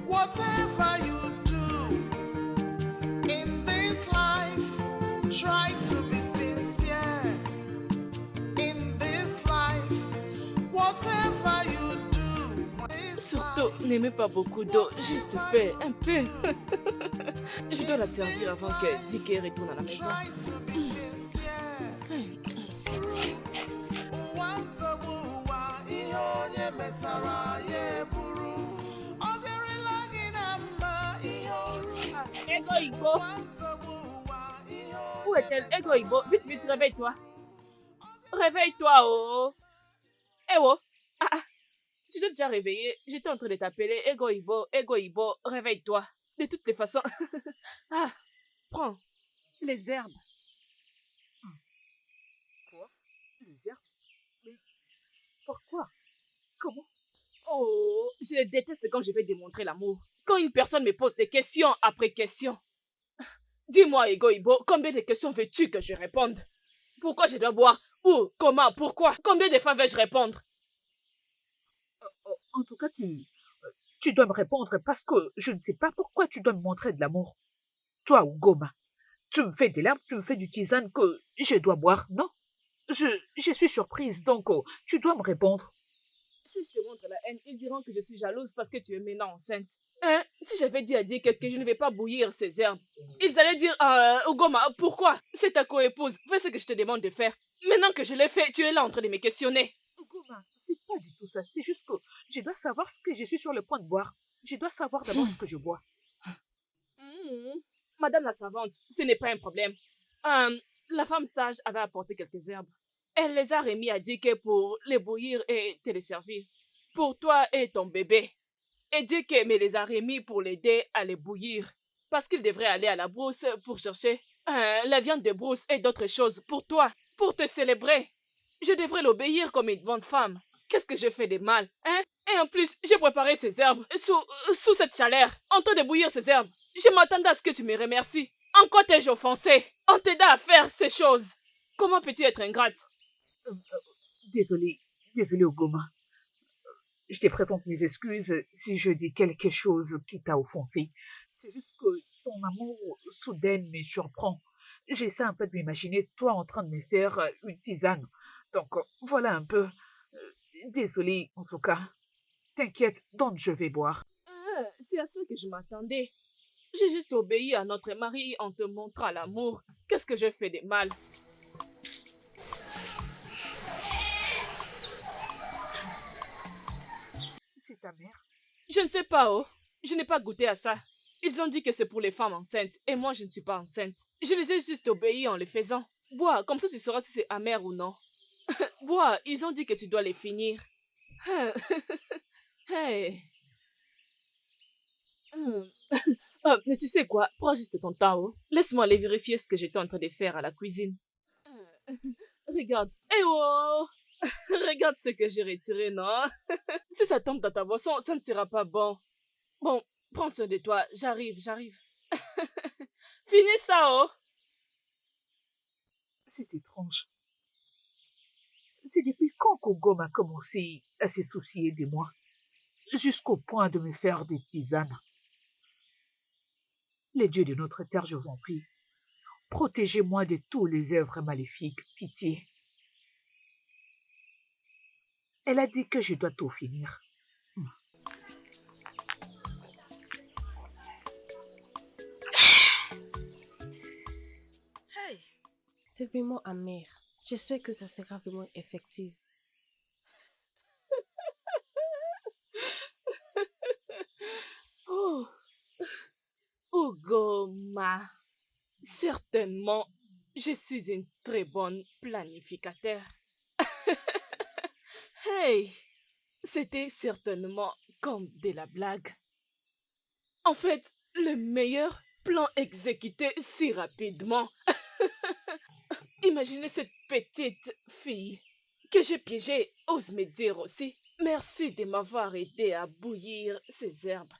whatever you do in this life, try to be sincere. In this life, whatever you do. Surtout, n'aimez pas beaucoup d'eau, juste un peu. Je dois la servir avant que Dike retourne à la maison. Try to be sincere. Uwansobuwa, ihe onye metara ya eburu. Ọ dịrịla gị na mma, ihe oru. Ego Igbo, Uwansobuwa, ihe où onye est-elle? Ego Igbo, vite, vite, réveille-toi. Réveille-toi, oh. Eh oh. Tu t'es déjà réveillé? J'étais en train de t'appeler. Ego Igbo, réveille-toi. De toutes les façons. Prends. Les herbes. Quoi? Les herbes? Mais pourquoi? Comment? Oh, je le déteste quand je vais démontrer l'amour. Quand une personne me pose des questions après questions. Dis-moi, Ego Igbo, combien de questions veux-tu que je réponde? Pourquoi je dois boire? Où? Comment? Pourquoi? Combien de fois vais-je répondre? En tout cas, tu dois me répondre parce que je ne sais pas pourquoi tu dois me montrer de l'amour. Toi, Ugoma, tu me fais des larmes, tu me fais du tisane que je dois boire, non? Je suis surprise, donc tu dois me répondre. Si je te montre la haine, ils diront que je suis jalouse parce que tu es maintenant enceinte. Hein? Si j'avais dit à Dick que je ne vais pas bouillir ces herbes, ils allaient dire Ugoma, pourquoi? C'est ta coépouse, fais ce que je te demande de faire. Maintenant que je l'ai fait, tu es là en train de me questionner. Ugoma, c'est pas du tout ça, c'est juste que je dois savoir ce que je suis sur le point de boire. Je dois savoir d'abord ce que je bois. Madame la savante, ce n'est pas un problème. La femme sage avait apporté quelques herbes. Elle les a remis à Dick pour les bouillir et te les servir. pour toi et ton bébé. Et dis que me les a remis pour l'aider à les bouillir. Parce qu'il devrait aller à la brousse pour chercher la viande de brousse et d'autres choses pour toi, pour te célébrer. Je devrais l'obéir comme une bonne femme. Qu'est-ce que je fais de mal, hein? Et en plus, j'ai préparé ces herbes sous cette chaleur, en train de bouillir ces herbes. Je m'attendais à ce que tu me remercies. En quoi t'ai-je offensé? On t'aida à faire ces choses. Comment peux-tu être ingrate? Désolée, Ogoma. Je te présente mes excuses si je dis quelque chose qui t'a offensé. C'est juste que ton amour soudain me surprend. J'essaie un peu de m'imaginer toi en train de me faire une tisane. Donc voilà un peu. Désolée en tout cas. T'inquiète, donc je vais boire. C'est à ça que je m'attendais. J'ai juste obéi à notre mari en te montrant l'amour. Qu'est-ce que je fais de mal? C'est ta mère? Je ne sais pas, oh. Je n'ai pas goûté à ça. Ils ont dit que c'est pour les femmes enceintes, et moi je ne suis pas enceinte. Je les ai juste obéis en le faisant. Bois, comme ça tu sauras si c'est amer ou non. Bois, ils ont dit que tu dois les finir. Hey. Mais tu sais quoi, prends juste ton temps, oh. Laisse-moi aller vérifier ce que j'étais en train de faire à la cuisine. Regarde. Eh oh! Regarde ce que j'ai retiré, non? Si ça tombe dans ta boisson, ça ne sera pas bon. Bon, prends soin de toi. J'arrive. Finis ça, oh! C'est étrange. C'est depuis quand qu'Ogom a commencé à se soucier de moi, jusqu'au point de me faire des tisanes. Les dieux de notre terre, je vous en prie, protégez-moi de tous les œuvres maléfiques, pitié. Elle a dit que je dois tout finir. C'est vraiment amer. J'espère que ça sera vraiment effectif. Oh! Ogoma. Certainement, je suis une très bonne planificateur. Hey! C'était certainement comme de la blague. En fait, le meilleur plan exécuté si rapidement. Imaginez cette petite fille que j'ai piégée, ose me dire aussi. Merci de m'avoir aidé à bouillir ces herbes,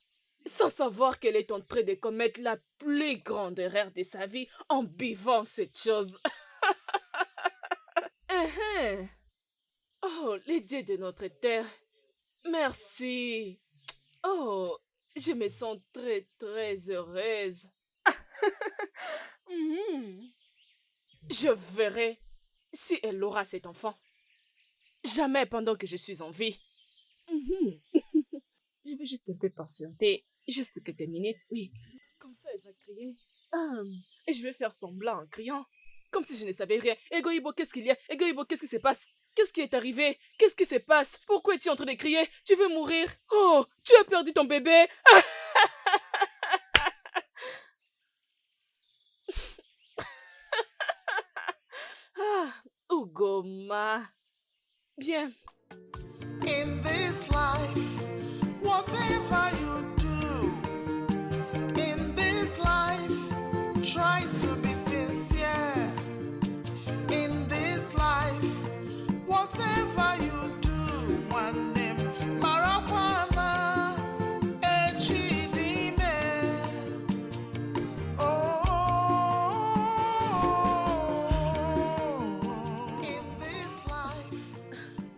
sans savoir qu'elle est en train de commettre la plus grande erreur de sa vie en buvant cette chose. Oh, les dieux de notre terre, merci. Oh, je me sens très heureuse. Je verrai si elle aura cet enfant. Jamais pendant que je suis en vie. Je vais juste un peu patienter. Juste quelques minutes, oui. Comme ça, elle va crier. Et je vais faire semblant en criant. Comme si je ne savais rien. Egoïbo, qu'est-ce qu'il y a? Egoïbo, qu'est-ce qui se passe? Qu'est-ce qui est arrivé? Qu'est-ce qui se passe? Pourquoi es-tu en train de crier? Tu veux mourir? Oh, tu as perdu ton bébé? Ogoma. Bien. In this life, whatever you do, in this life, try to be sincere. In this life, whatever you do, one name, Marapana, Echidime. In this life,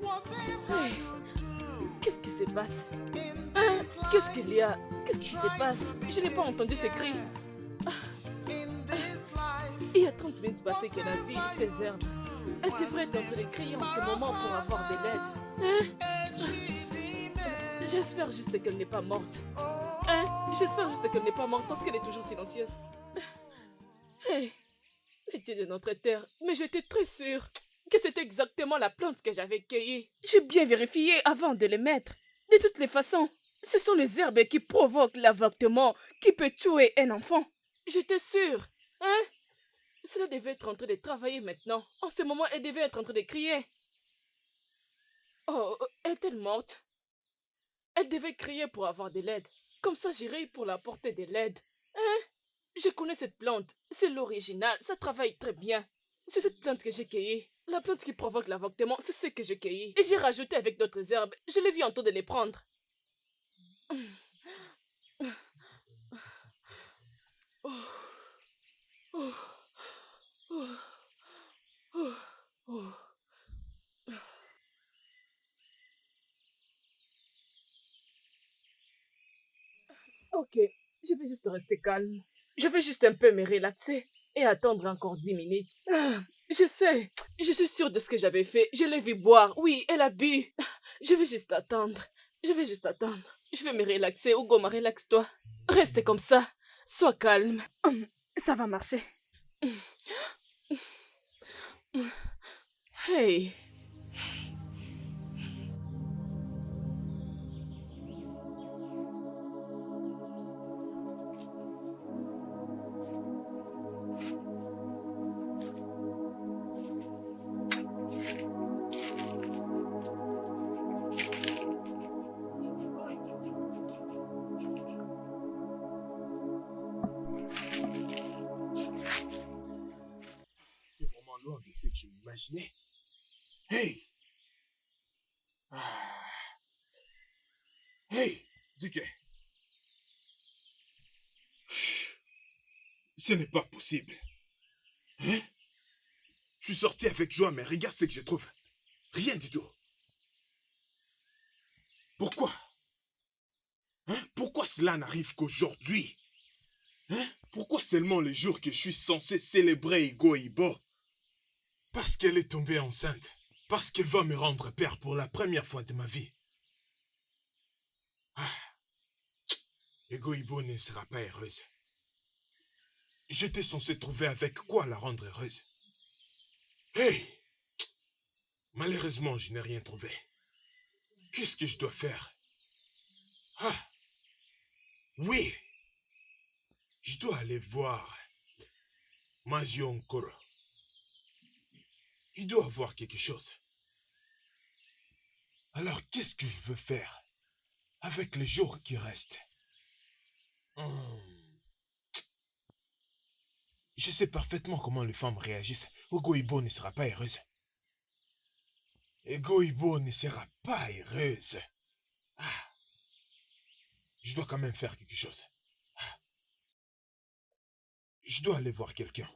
whatever you do. Qu'est-ce qui se passe? Hein? Qu'est-ce qu'il y a? Qu'est-ce qui se passe? Je n'ai pas entendu ce cri. Il y a 30 minutes passées qu'elle a bu ses herbes. Elle devrait être en train de crier en ce moment pour avoir de l'aide. Hein? J'espère juste qu'elle n'est pas morte. Hein? J'espère juste qu'elle n'est pas morte parce qu'elle est toujours silencieuse. Hey, les dieux de notre terre, mais j'étais très sûre que c'était exactement la plante que j'avais cueillie. J'ai bien vérifié avant de les mettre. De toutes les façons, ce sont les herbes qui provoquent l'avortement qui peut tuer un enfant. J'étais sûre, hein? Cela devait être en train de travailler maintenant. En ce moment, elle devait être en train de crier. Oh, est-elle morte? Elle devait crier pour avoir de l'aide. Comme ça, j'irai pour la porter de l'aide. Hein? Je connais cette plante. C'est l'original. Ça travaille très bien. C'est cette plante que j'ai cueillie. La plante qui provoque l'avortement, c'est ce que j'ai cueilli. Et j'ai rajouté avec d'autres herbes. Je l'ai vu en train de les prendre. Oh, oh, oh, oh, oh. Ok, je vais juste rester calme. Je vais juste un peu me relaxer et attendre encore 10 minutes. Je sais, je suis sûre de ce que j'avais fait. Je l'ai vu boire. Oui, elle a bu. Je vais juste attendre. Je vais juste attendre. Je vais me relaxer. Ugoma, relaxe-toi. Reste comme ça. Sois calme. Ça va marcher. Hey. C'est vraiment loin de ce que je m'imaginais. Hey! Ah. Hey! Dike! Ce n'est pas possible. Hein? Je suis sorti avec joie, mais regarde ce que je trouve. Rien du tout. Pourquoi? Hein? Pourquoi cela n'arrive qu'aujourd'hui? Hein? Pourquoi seulement le jour que je suis censé célébrer Igo Ibo? Parce qu'elle est tombée enceinte. Parce qu'elle va me rendre père pour la première fois de ma vie. Ah. Igo Ibo ne sera pas heureuse. J'étais censé trouver avec quoi la rendre heureuse. Hey! Malheureusement, je n'ai rien trouvé. Qu'est-ce que je dois faire? Ah! Oui! Je dois aller voir Mazio Nkoro. Il doit avoir quelque chose. Alors, qu'est-ce que je veux faire avec les jours qui restent? Je sais parfaitement comment les femmes réagissent. Ogo Ibo ne sera pas heureuse. Ego Ibo ne sera pas heureuse. Ah. Je dois quand même faire quelque chose. Ah. Je dois aller voir quelqu'un.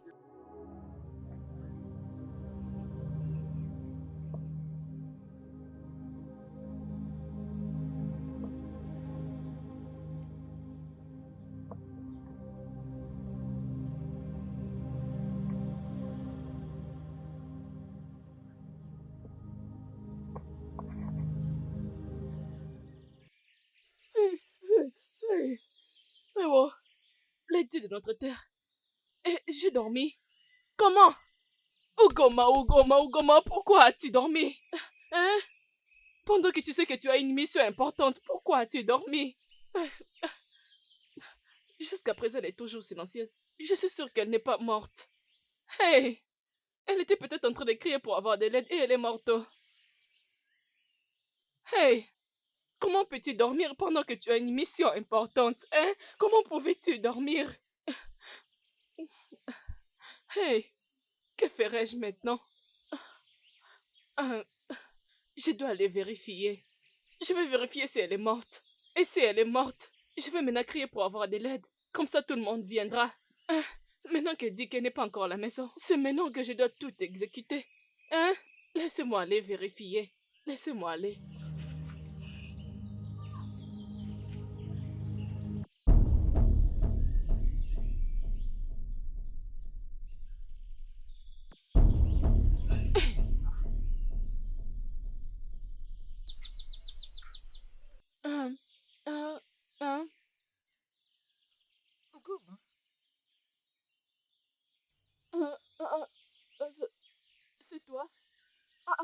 Hey. Oh, les dieux de notre terre. Et j'ai dormi. Comment? Ugoma, pourquoi as-tu dormi? Hein? Pendant que tu sais que tu as une mission importante, pourquoi as-tu dormi? Jusqu'à présent, elle est toujours silencieuse. Je suis sûre qu'elle n'est pas morte. Hey! Elle était peut-être en train de crier pour avoir de l'aide et elle est morte. Hey! Comment peux-tu dormir pendant que tu as une mission importante, hein? Comment pouvais-tu dormir? Hey! Que ferais-je maintenant? Euh, Je dois aller vérifier. Je vais vérifier si elle est morte. Et si elle est morte, je vais maintenant crier pour avoir de l'aide. Comme ça, tout le monde viendra. Hein? Maintenant qu'elle dit qu'elle n'est pas encore à la maison, c'est maintenant que je dois tout exécuter. Hein? Laissez-moi aller vérifier. Laissez-moi aller. Hum, hum, hum. Ugoma, C'est toi? Ah, ah.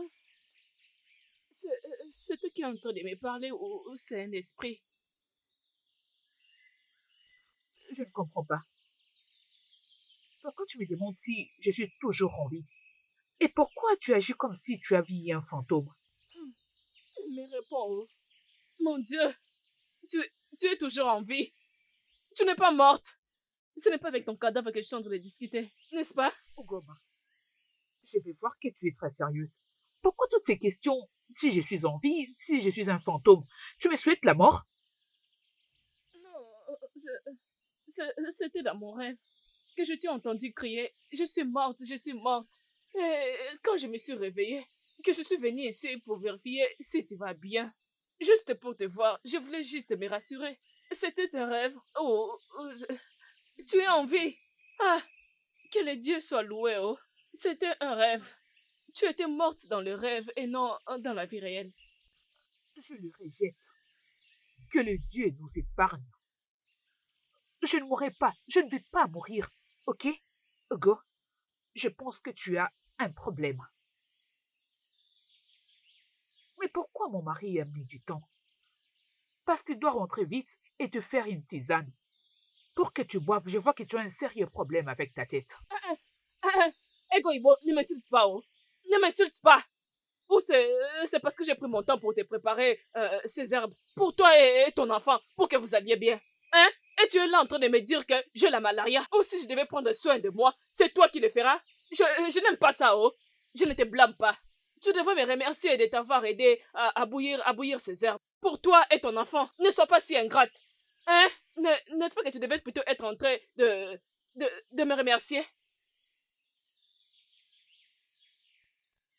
C'est toi qui es en train de me parler ou c'est un esprit? je ne comprends pas. Pourquoi tu me demandes si je suis toujours en vie? Et pourquoi tu agis comme si tu aviez un fantôme? Il me répond. Mon Dieu, tu, tu es toujours en vie. Tu n'es pas morte. Ce n'est pas avec ton cadavre que je suis en train de discuter, n'est-ce pas? Ugoma, je vais voir que tu es très sérieuse. Pourquoi toutes ces questions? Si je suis en vie, si je suis un fantôme, tu me souhaites la mort? Non, c'était dans mon rêve que je t'ai entendu crier. Je suis morte, je suis morte. Et quand je me suis réveillée, que je suis venue ici pour vérifier si tu vas bien. Juste pour te voir, je voulais juste me rassurer. C'était un rêve. Tu es en vie. Ah, que le Dieu soit loué, oh. C'était un rêve. Tu étais morte dans le rêve et non dans la vie réelle. Je le rejette. Que le Dieu nous épargne. Je ne mourrai pas. Je ne vais pas mourir. Ok? Hugo, je pense que tu as un problème. Mais pourquoi mon mari a mis du temps? Parce qu'il doit rentrer vite et te faire une tisane. Pour que tu boives, je vois que tu as un sérieux problème avec ta tête. Ego Ibo, ne m'insulte pas, oh. Ne m'insulte pas. Ou c'est parce que j'ai pris mon temps pour te préparer ces herbes. Pour toi et ton enfant, pour que vous alliez bien. Hein? Et tu es là en train de me dire que j'ai la malaria. Ou si je devais prendre soin de moi, c'est toi qui le feras. Je n'aime pas ça, oh. Je ne te blâme pas. Tu devrais me remercier de t'avoir aidé à bouillir ces herbes. Pour toi et ton enfant, ne sois pas si ingrate. Hein? N'est-ce pas que tu devais plutôt être en train de me remercier?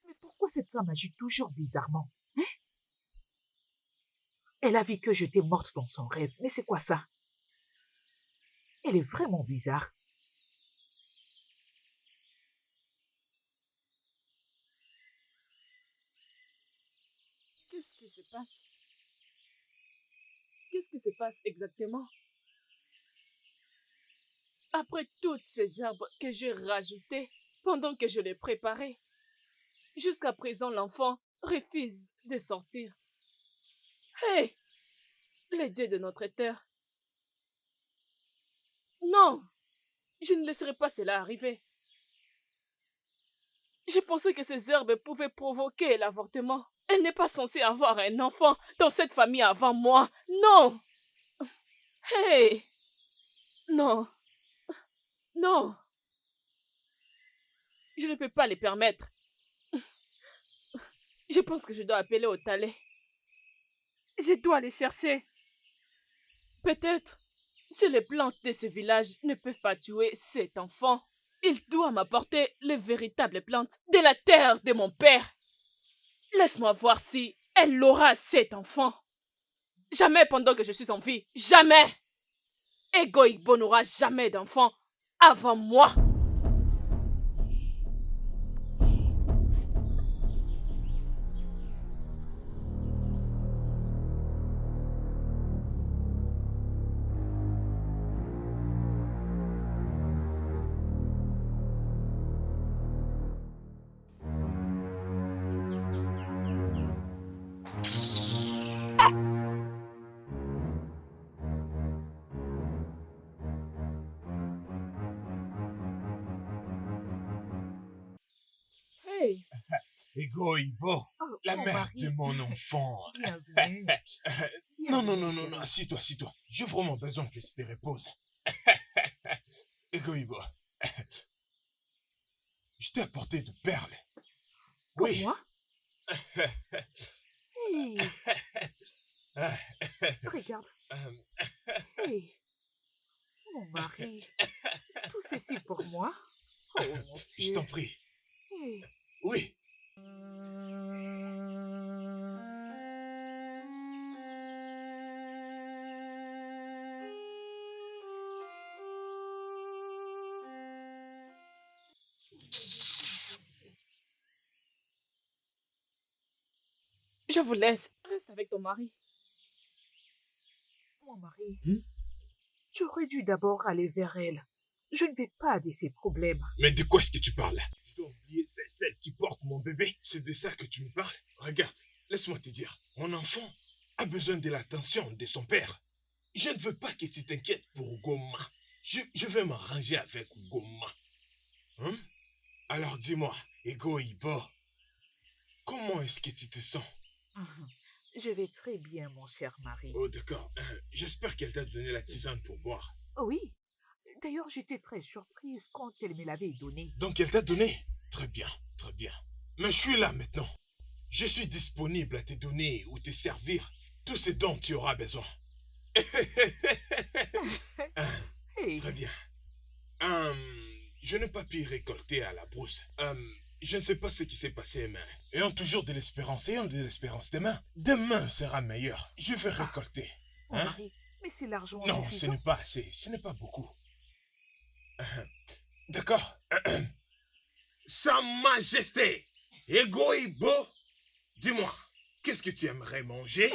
Mais pourquoi cette femme agit toujours bizarrement? Hein? Elle a vu que j'étais morte dans son rêve. Mais c'est quoi ça? Elle est vraiment bizarre. Qu'est-ce qui se passe? Qu'est-ce qui se passe exactement? Après toutes ces herbes que j'ai rajoutées pendant que je les préparais, jusqu'à présent l'enfant refuse de sortir. Hé! Les dieux de notre terre. Non! Je ne laisserai pas cela arriver. J'ai pensé que ces herbes pouvaient provoquer l'avortement. Elle n'est pas censée avoir un enfant dans cette famille avant moi. Non! Hé! Non! Non! Je ne peux pas les permettre. Je pense que je dois appeler au Talais. Je dois les chercher. Peut-être, si les plantes de ce village ne peuvent pas tuer cet enfant, il doit m'apporter les véritables plantes de la terre de mon père. Laisse-moi voir si elle aura cet enfant. Jamais pendant que je suis en vie. Jamais! Ego Igbo n'aura jamais d'enfant avant moi. Hey! Ego Ibo, Oh, la mon mère mari. de mon enfant. Bienvenue. Non, assis-toi, assis-toi. J'ai vraiment besoin que tu te reposes. Ego Ibo, je t'ai apporté de perles. Pour Oui. moi? Hey, regarde. Hey, mon mari. Tout ceci pour moi? Oh, mon Je Dieu. t'en prie. Hey. Oui. Je vous laisse. Reste avec ton mari. Mon mari, Hmm? tu aurais dû d'abord aller vers elle. Je ne vais pas de ces problèmes. Mais de quoi est-ce que tu parles? Je dois oublier celle qui porte mon bébé. C'est de ça que tu me parles? Regarde, laisse-moi te dire. Mon enfant a besoin de l'attention de son père. Je ne veux pas que tu t'inquiètes pour Goma. Je vais m'arranger avec Goma. Hein? Alors dis-moi, Ego Ibo, comment est-ce que tu te sens? Je vais très bien, mon cher mari. Oh, d'accord. J'espère qu'elle t'a donné la tisane pour boire. Oui. D'ailleurs, j'étais très surprise quand elle me l'avait donnée. Donc, elle t'a donné? Très bien, très bien. Mais je suis là maintenant. Je suis disponible à te donner ou te servir tout ce dont tu auras besoin. Hey, Très bien. Je n'ai pas pu récolter à la brousse. Je ne sais pas ce qui s'est passé, mais ayons toujours de l'espérance. Ayons de l'espérance. Demain sera meilleur. Je vais récolter. mon Hein? mari, mais c'est l'argent Non, ce suffisant. n'est pas assez. Ce n'est pas beaucoup. D'accord. Sa Majesté, Ego Ibo, dis-moi, qu'est-ce que tu aimerais manger?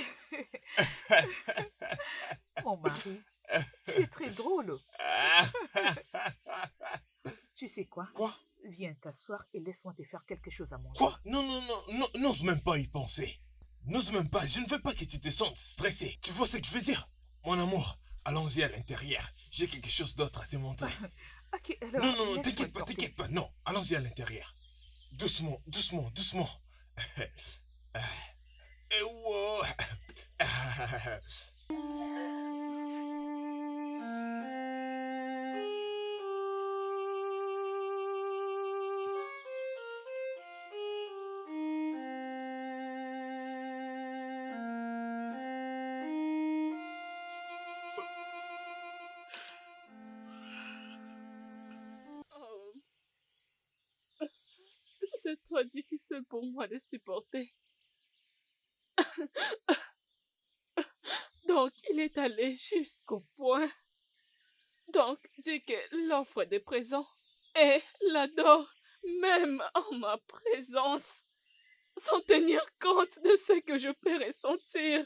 Mon mari, tu es très drôle. Tu sais quoi? Quoi? Viens t'asseoir et laisse-moi te faire quelque chose à manger. Quoi? Non, non, non, non, n'ose même pas y penser. N'ose même pas, je ne veux pas que tu te sentes stressé. Tu vois ce que je veux dire? Mon amour, allons-y à l'intérieur. J'ai quelque chose d'autre à te montrer. Ok, alors. Non, non, laisse-moi t'inquiète te pas, porter. t'inquiète pas. Non, allons-y à l'intérieur. Doucement, doucement, doucement. Eh, wow. Oh, c'est trop difficile pour moi de supporter. Donc, il est allé jusqu'au point. Donc, dit que l'offre des présents et l'adore même en ma présence, sans tenir compte de ce que je peux ressentir.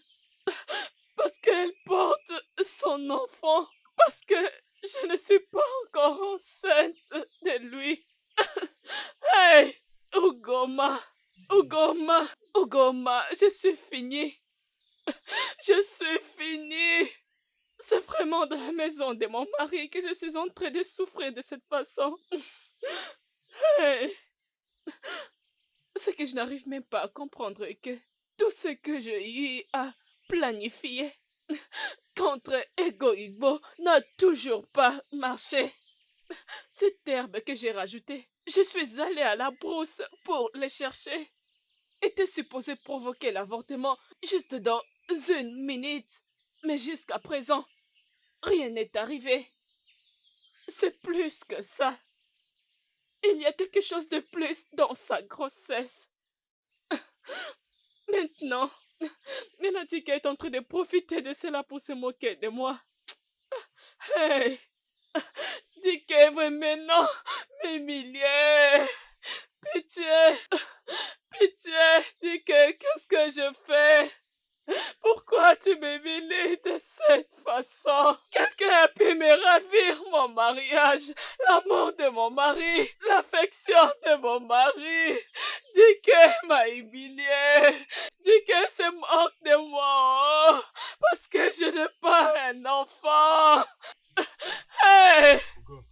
Parce qu'elle porte son enfant, parce que je ne suis pas encore enceinte de lui. Hey, Ugoma, Ugoma, Ugoma, je suis finie. Je suis finie. C'est vraiment dans la maison de mon mari que je suis en train de souffrir de cette façon. Hey. Ce que je n'arrive même pas à comprendre est que tout ce que j'ai eu à planifier contre Ego Igbo n'a toujours pas marché. Cette herbe que j'ai rajoutée, je suis allée à la brousse pour les chercher. Était supposé provoquer l'avortement juste dans 1 minute. Mais jusqu'à présent, rien n'est arrivé. C'est plus que ça. Il y a quelque chose de plus dans sa grossesse. Maintenant, Menatika est en train de profiter de cela pour se moquer de moi. Hey, dis qu'elle veut maintenant m'humilier. Pitié, pitié, dis que qu'est-ce que je fais? Pourquoi tu m'humilies de cette façon? Quelqu'un a pu me ravir mon mariage, l'amour de mon mari, l'affection de mon mari. Dis qu'elle m'a humilié. Dis qu'elle se moque de moi parce que je n'ai pas un enfant. Hey, Ugoma,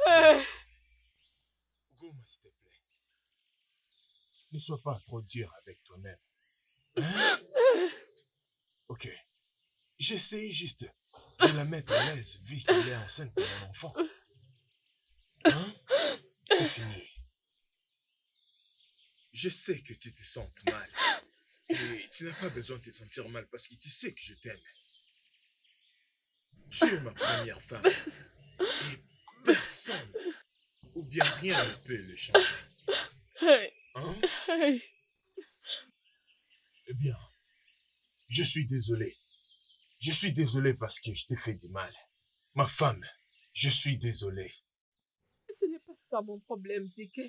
hey. Ugoma, s'il te plaît. Ne sois pas trop dur avec toi-même. Hein? Ok. J'essaie juste de la mettre à l'aise vu qu'elle est enceinte de mon enfant. Hein? C'est fini. Je sais que tu te sens mal. Et tu n'as pas besoin de te sentir mal parce que tu sais que je t'aime. Tu es ma première femme. Et personne ou bien rien ne peut le changer. Hey, Hein? hey. Eh bien, je suis désolé. Je suis désolé parce que je t'ai fait du mal. Ma femme, je suis désolé. Ce n'est pas ça mon problème, Dike.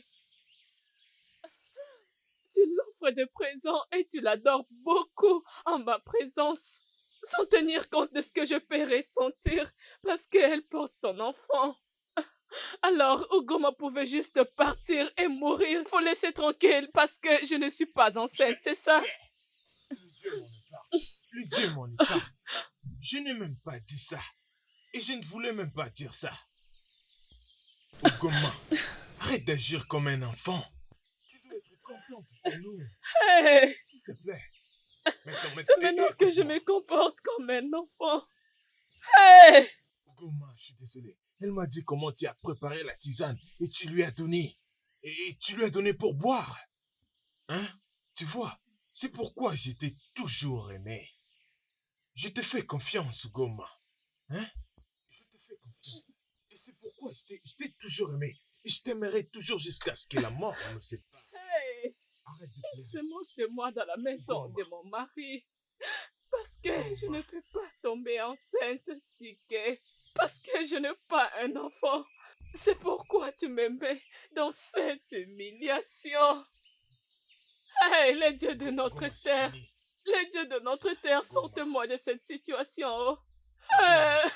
Tu l'offres de présents et tu l'adores beaucoup en ma présence, sans tenir compte de ce que je peux ressentir parce qu'elle porte ton enfant. Alors, Ugoma pouvait juste partir et mourir. Faut laisser tranquille parce que je ne suis pas enceinte, c'est ça? Le Dieu m'en épargne. Le Dieu m'en épargne. Je n'ai même pas dit ça. Et je ne voulais même pas dire ça. Ugoma, arrête d'agir comme un enfant. Tu dois être contente pour nous. Hey, S'il te plaît. C'est maintenant que je me comporte comme un enfant. Hey! Goma, je suis désolé. Elle m'a dit comment tu as préparé la tisane et tu lui as donné. Et tu lui as donné pour boire. Hein? Tu vois, c'est pourquoi je t'ai toujours aimé. Je te fais confiance, Goma. Hein? Je te fais confiance. Et c'est pourquoi je t'ai toujours aimé. Et je t'aimerai toujours jusqu'à ce que la mort nous sépare. Hey! Arrête de Il pleurer. se moque de moi dans la maison de mon mari. Parce que je ne peux pas tomber enceinte, Ticket. Parce que je n'ai pas un enfant. C'est pourquoi tu me mets dans cette humiliation. Hey, les dieux de notre Goma, c'est terre. fini. Les dieux de notre terre, Goma. sortez-moi de cette situation. Oh. Goma, Hey,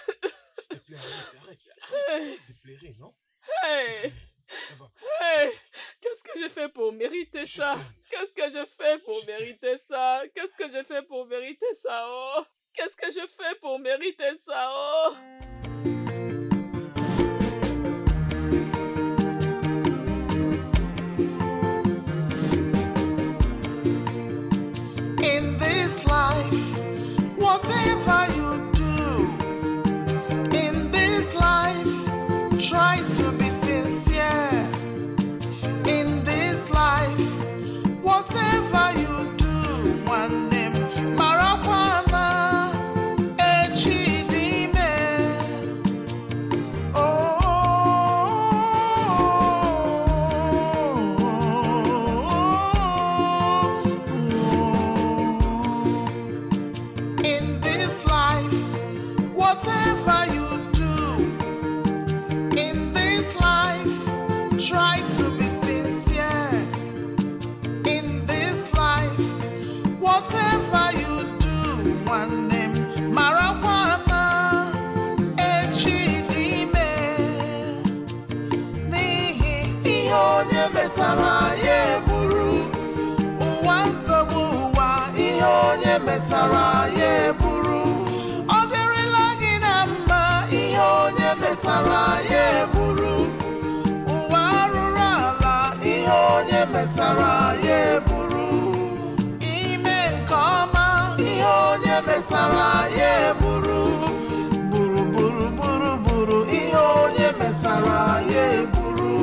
s'il te plaît, arrête de pleurer, non? C'est hey, fini. Ça va. hey. Qu'est-ce que je fais pour mériter Je ça? t'aime. Qu'est-ce que je fais pour Je t'aime. mériter ça? Qu'est-ce que je fais pour mériter ça? Oh. Qu'est-ce que je fais pour mériter ça? Oh. In this life, whatever you do, in this life, try to be sincere. In this life, whatever you do, one name, Marakwana, Echidime. In this life, whatever you do, in this life, try to be sincere. In this life, whatever you do, one name, Marakwana, Echidime. N'ihi ihe onye metara ya eburu, ụwa nsogbu ụwa, ihe onye metara ya eburu. Ọ dịrịla gị na mma, ihe onye metara ya eburu. Ụwa arụrụ ala, ihe onye metara ya eburu. Ime nke ọma, ihe onye metara ya eburu. Buru buru buru buru, ihe onye metara ya eburu.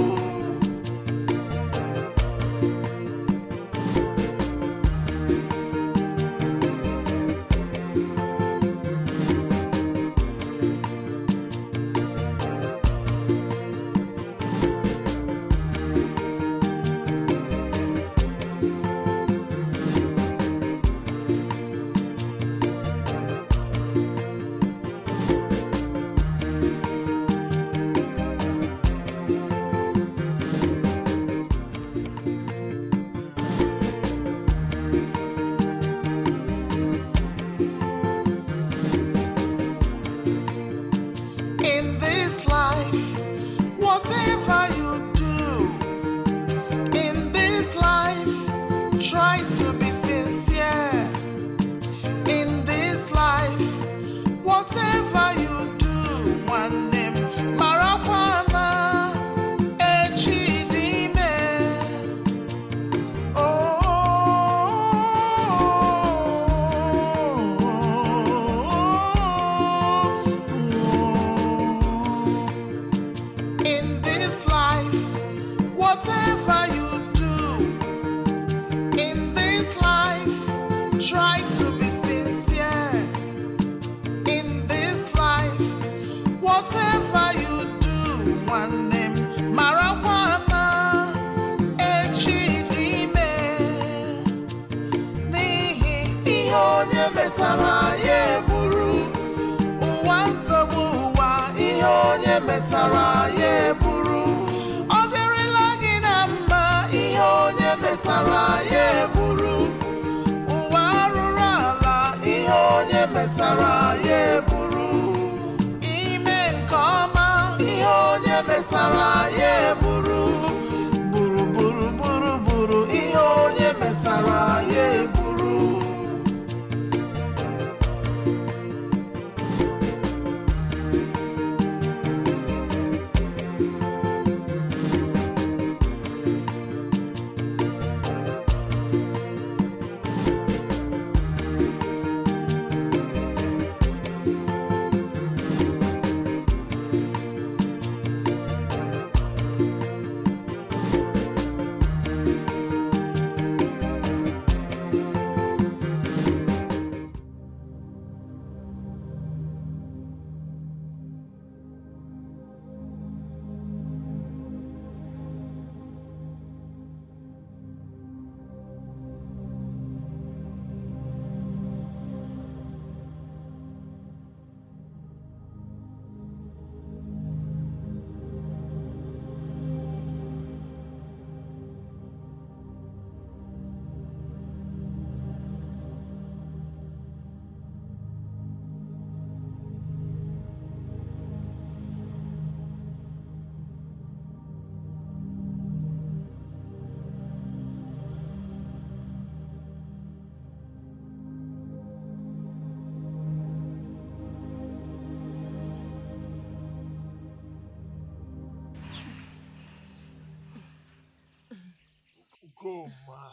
Ugoma.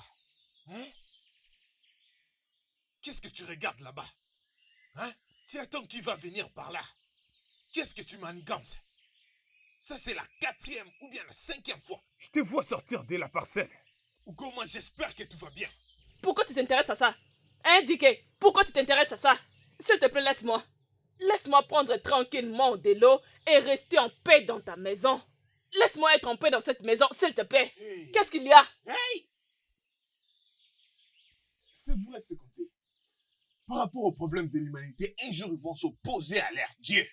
Hein? Qu'est-ce que tu regardes là-bas? Hein? Tu attends qui va venir par là? Qu'est-ce que tu manigances? Ça, c'est la 4e ou bien la 5e fois. Je te vois sortir de la parcelle. Ugoma, j'espère que tout va bien. Pourquoi tu t'intéresses à ça? Hein, Diké? Pourquoi tu t'intéresses à ça? S'il te plaît, laisse-moi. Laisse-moi prendre tranquillement de l'eau et rester en paix dans ta maison. Laisse-moi être en paix dans cette maison, s'il te plaît. Hey. Qu'est-ce qu'il y a? Hey! C'est vrai ce qu'on dit. Par rapport au problème de l'humanité, un jour ils vont s'opposer à leur Dieu.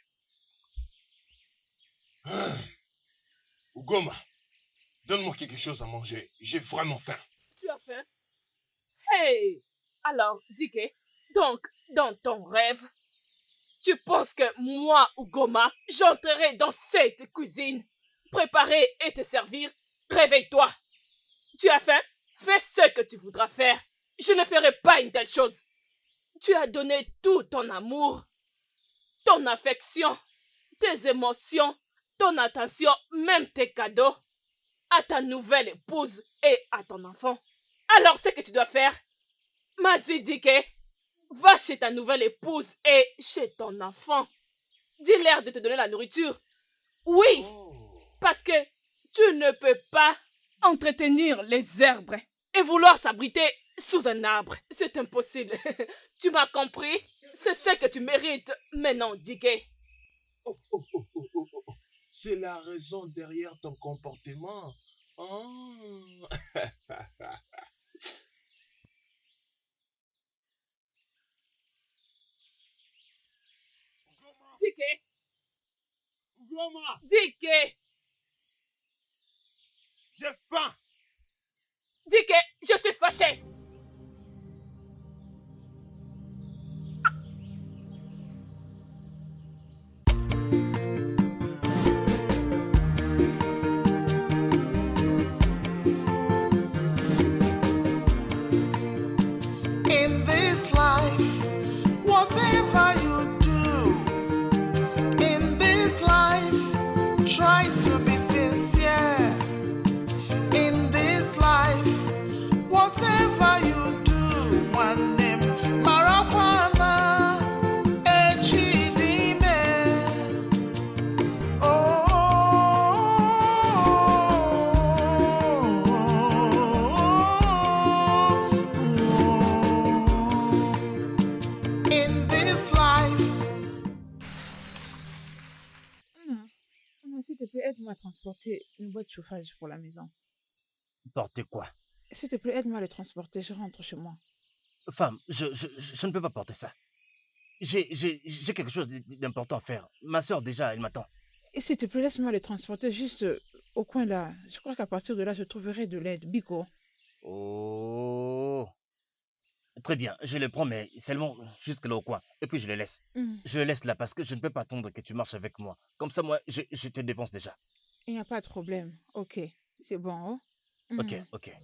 Ugoma, donne-moi quelque chose à manger. J'ai vraiment faim. Tu as faim? Hey! Alors, Diké, donc, dans ton rêve, tu penses que moi, Ugoma, j'entrerai dans cette cuisine, préparer et te servir? Réveille-toi! Tu as faim? Fais ce que tu voudras faire. Je ne ferai pas une telle chose. Tu as donné tout ton amour, ton affection, tes émotions, ton attention, même tes cadeaux, à ta nouvelle épouse et à ton enfant. Alors, ce que tu dois faire, Mazidike, va chez ta nouvelle épouse et chez ton enfant. Dis-leur de te donner la nourriture. Oui, parce que tu ne peux pas entretenir les herbes et vouloir s'abriter sous un arbre. C'est impossible. Tu m'as compris? C'est ce que tu mérites maintenant, Diké. C'est la raison derrière ton comportement. Diké, Ugoma, Diké, j'ai faim. Diké, je suis fâché. In this life, whatever you do, in this life, try to be sincere. In this life, whatever you do, one name, Marapana, Echidime. In this life. Non, s'il te plaît, aide-moi à transporter une boîte de chauffage pour la maison. Porter quoi? S'il te plaît, aide-moi à le transporter, je rentre chez moi. Femme, je ne peux pas porter ça. J'ai quelque chose d'important à faire. Ma soeur, déjà, elle m'attend. Et s'il te plaît, laisse-moi le transporter juste au coin là. Je crois qu'à partir de là, je trouverai de l'aide. Biko. Oh. Très bien, je le prends, mais seulement jusque là au coin. Et puis je le laisse. Je le laisse là parce que je ne peux pas attendre que tu marches avec moi. Comme ça, moi, je te défonce déjà. Il n'y a pas de problème. Ok, c'est bon. Oh? Ok, ok.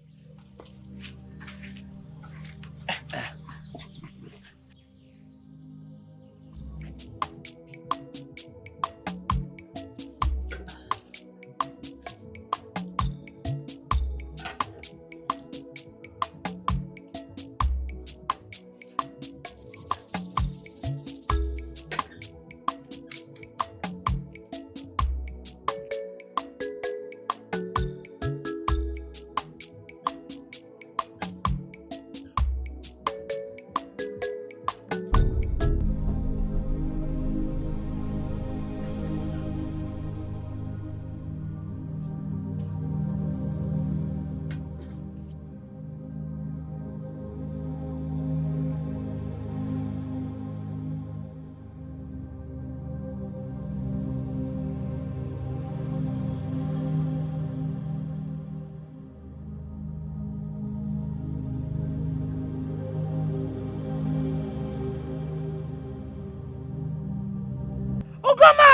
Ugoma!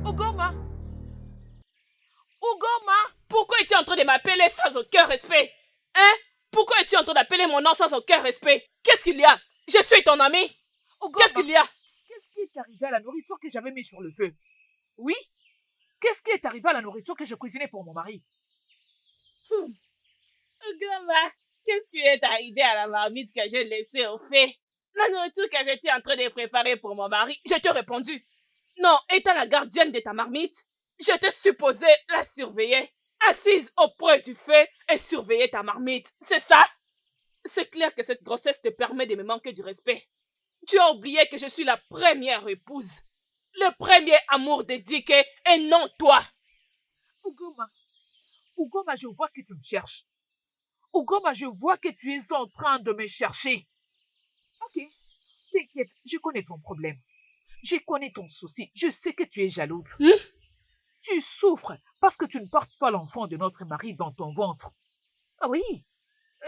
Ugoma! Ugoma! Pourquoi es-tu en train de m'appeler sans aucun respect? Hein? Pourquoi es-tu en train d'appeler mon nom sans aucun respect? Qu'est-ce qu'il y a? Je suis ton ami. Qu'est-ce qu'il y a? Qu'est-ce qui est arrivé à la nourriture que j'avais mise sur le feu? Oui? Qu'est-ce qui est arrivé à la nourriture que je cuisinais pour mon mari? Ugoma, qu'est-ce qui est arrivé à la marmite que j'ai laissée au feu? La nourriture que j'étais en train de préparer pour mon mari, je t'ai répondu. Non, étant la gardienne de ta marmite, j'étais supposée la surveiller, assise auprès du feu et surveiller ta marmite, c'est ça? C'est clair que cette grossesse te permet de me manquer du respect. Tu as oublié que je suis la première épouse, le premier amour dédié et non toi. Ugoma, je vois que tu me cherches. Ugoma, je vois que tu es en train de me chercher. Ok, t'inquiète, je connais ton problème. Je connais ton souci. Je sais que tu es jalouse. Tu souffres parce que tu ne portes pas l'enfant de notre mari dans ton ventre. Ah oui,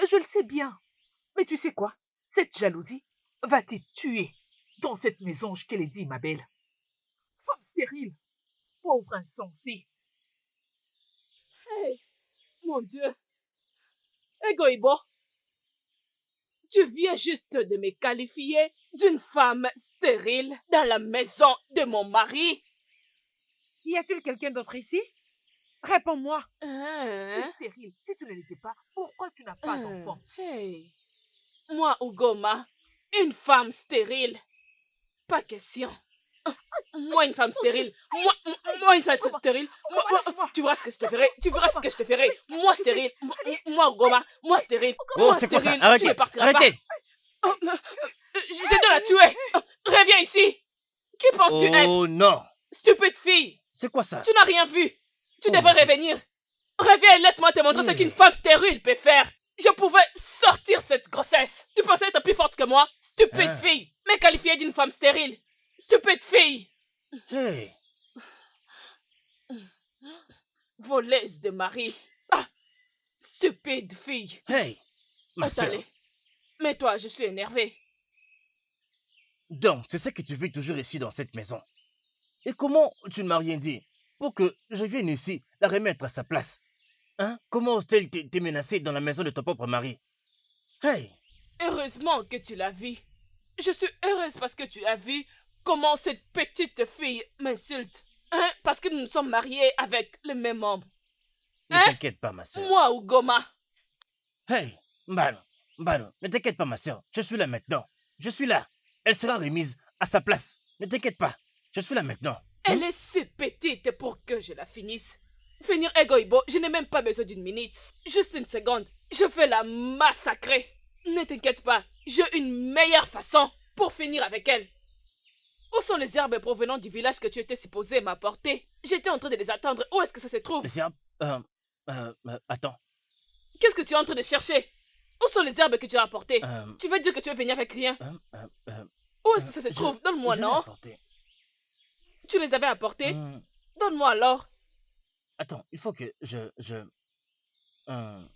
je le sais bien. Mais tu sais quoi? Cette jalousie va te tuer dans cette maison, je te l'ai dit, ma belle. Femme stérile, pauvre insensée. Hey, mon Dieu. Egoibo, tu viens juste de me qualifier d'une femme stérile dans la maison de mon mari. Y a-t-il quelqu'un d'autre ici? Réponds-moi. Tu Hein? es stérile. Si tu ne l'étais pas, pourquoi tu n'as pas d'enfant? Hey. Moi, Ugoma, une femme stérile. Pas question. Moi, une femme stérile. Moi, une femme stérile. Tu verras ce que je te ferai. Tu verras ce que je te ferai. Moi, stérile. Moi, Ugoma. Moi, stérile. Oh, Moi, c'est quoi ça? stérile. Tu Arrêtez! ne partiras Arrêtez! pas. J'ai de la tuer. Reviens ici. Qui penses-tu être? Oh non! Stupide fille. C'est quoi ça? Tu n'as rien vu. Tu Oh, devrais mon Dieu. revenir. Reviens et laisse-moi te montrer ce qu'une femme stérile peut faire. Je pouvais sortir cette grossesse. Tu pensais être plus forte que moi? Stupide Hein? fille. Me qualifier d'une femme stérile. Stupide fille. Hey! Voleuse de mari. Ah! Stupide fille. Hey! Ma sœur. Allez. Mais toi, je suis énervée. Donc, c'est ce que tu veux toujours ici dans cette maison. Et comment tu ne m'as rien dit pour que je vienne ici la remettre à sa place? Hein? Comment ose-t-elle te menacer dans la maison de ton propre mari? Hey! Heureusement que tu l'as vu. Je suis heureuse parce que tu as vu comment cette petite fille m'insulte. Hein? Parce que nous nous sommes mariés avec le même homme. Ne Hein? t'inquiète pas, ma sœur. Moi, Ugoma. Hey! Mbano, ne t'inquiète pas, ma sœur. Je suis là maintenant. Je suis là. Elle sera remise à sa place. Ne t'inquiète pas. Je suis là maintenant. Elle est si petite pour que je la finisse. Finir Egoibo, je n'ai même pas besoin d'une minute. Juste une seconde. Je vais la massacrer. Ne t'inquiète pas. J'ai une meilleure façon pour finir avec elle. Où sont les herbes provenant du village que tu étais supposé m'apporter? J'étais en train de les attendre. Où est-ce que ça se trouve? Les herbes... attends. Qu'est-ce que tu es en train de chercher? Où sont les herbes que tu as apportées? Tu veux dire que tu es venu avec rien? Où est-ce que ça se trouve? Donne-moi, je l'ai non? apporté. Tu les avais apportés? Donne-moi alors. Attends, il faut que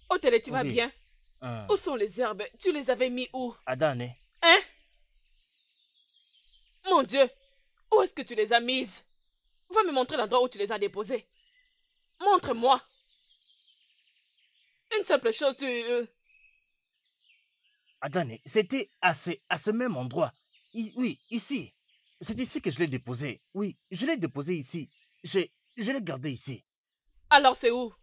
Oh, Télé, tu vas oui. bien? Où sont les herbes? Tu les avais mis où? Adane. Hein? Mon Dieu! Où est-ce que tu les as mises? Va me montrer l'endroit où tu les as déposées. Montre-moi. Une simple chose, Adane, c'était à ce même endroit. Oui, ici. C'est ici que je l'ai déposé. Oui, je l'ai déposé ici. Je l'ai gardé ici. Alors c'est où?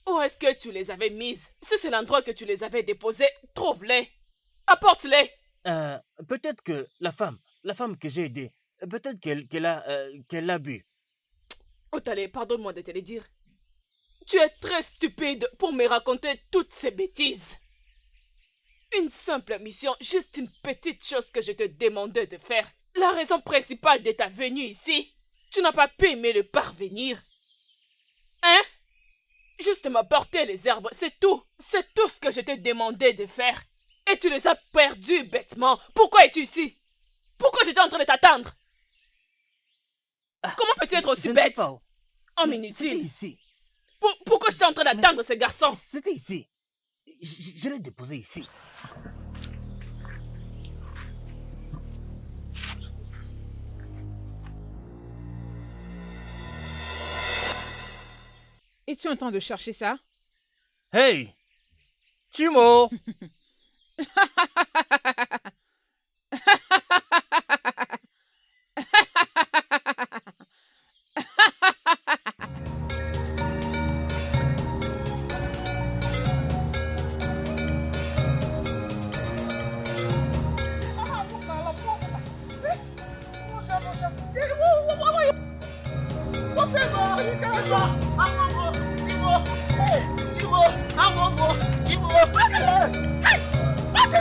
Où est-ce que tu les avais mises? Si c'est l'endroit que tu les avais déposées, trouve-les. Apporte-les. Peut-être que la femme que j'ai aidée, peut-être qu'elle l'a bu. Otale, pardonne-moi de te le dire. Tu es très stupide pour me raconter toutes ces bêtises. Une simple mission, juste une petite chose que je te demandais de faire. La raison principale de ta venue ici, tu n'as pas pu me le parvenir. Hein? Juste m'apporter les herbes, c'est tout. C'est tout ce que je te demandais de faire. Et tu les as perdus bêtement. Pourquoi es-tu ici? Pourquoi j'étais en train de t'attendre? Comment peux-tu être aussi Je ne sais bête? pas. Oh, C'était inutile. ici. Pourquoi j'étais en train d'attendre ce garçon? C'était ici. Je l'ai déposé ici. Es-tu en train de chercher ça? Hey! Timo!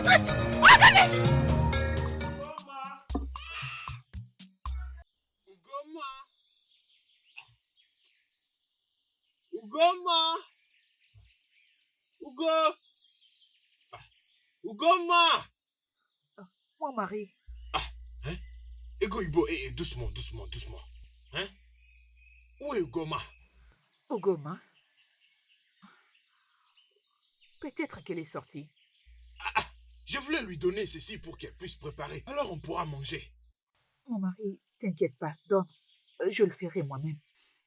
Ugoma! Ugo! Ugoma! Mon mari, Hein? Ego Ibo, doucement. Hein? Où est Ugoma? Ugoma, peut-être qu'elle est sortie. Je voulais lui donner ceci pour qu'elle puisse préparer. Alors on pourra manger. Mon mari, t'inquiète pas, donne. Je le ferai moi-même.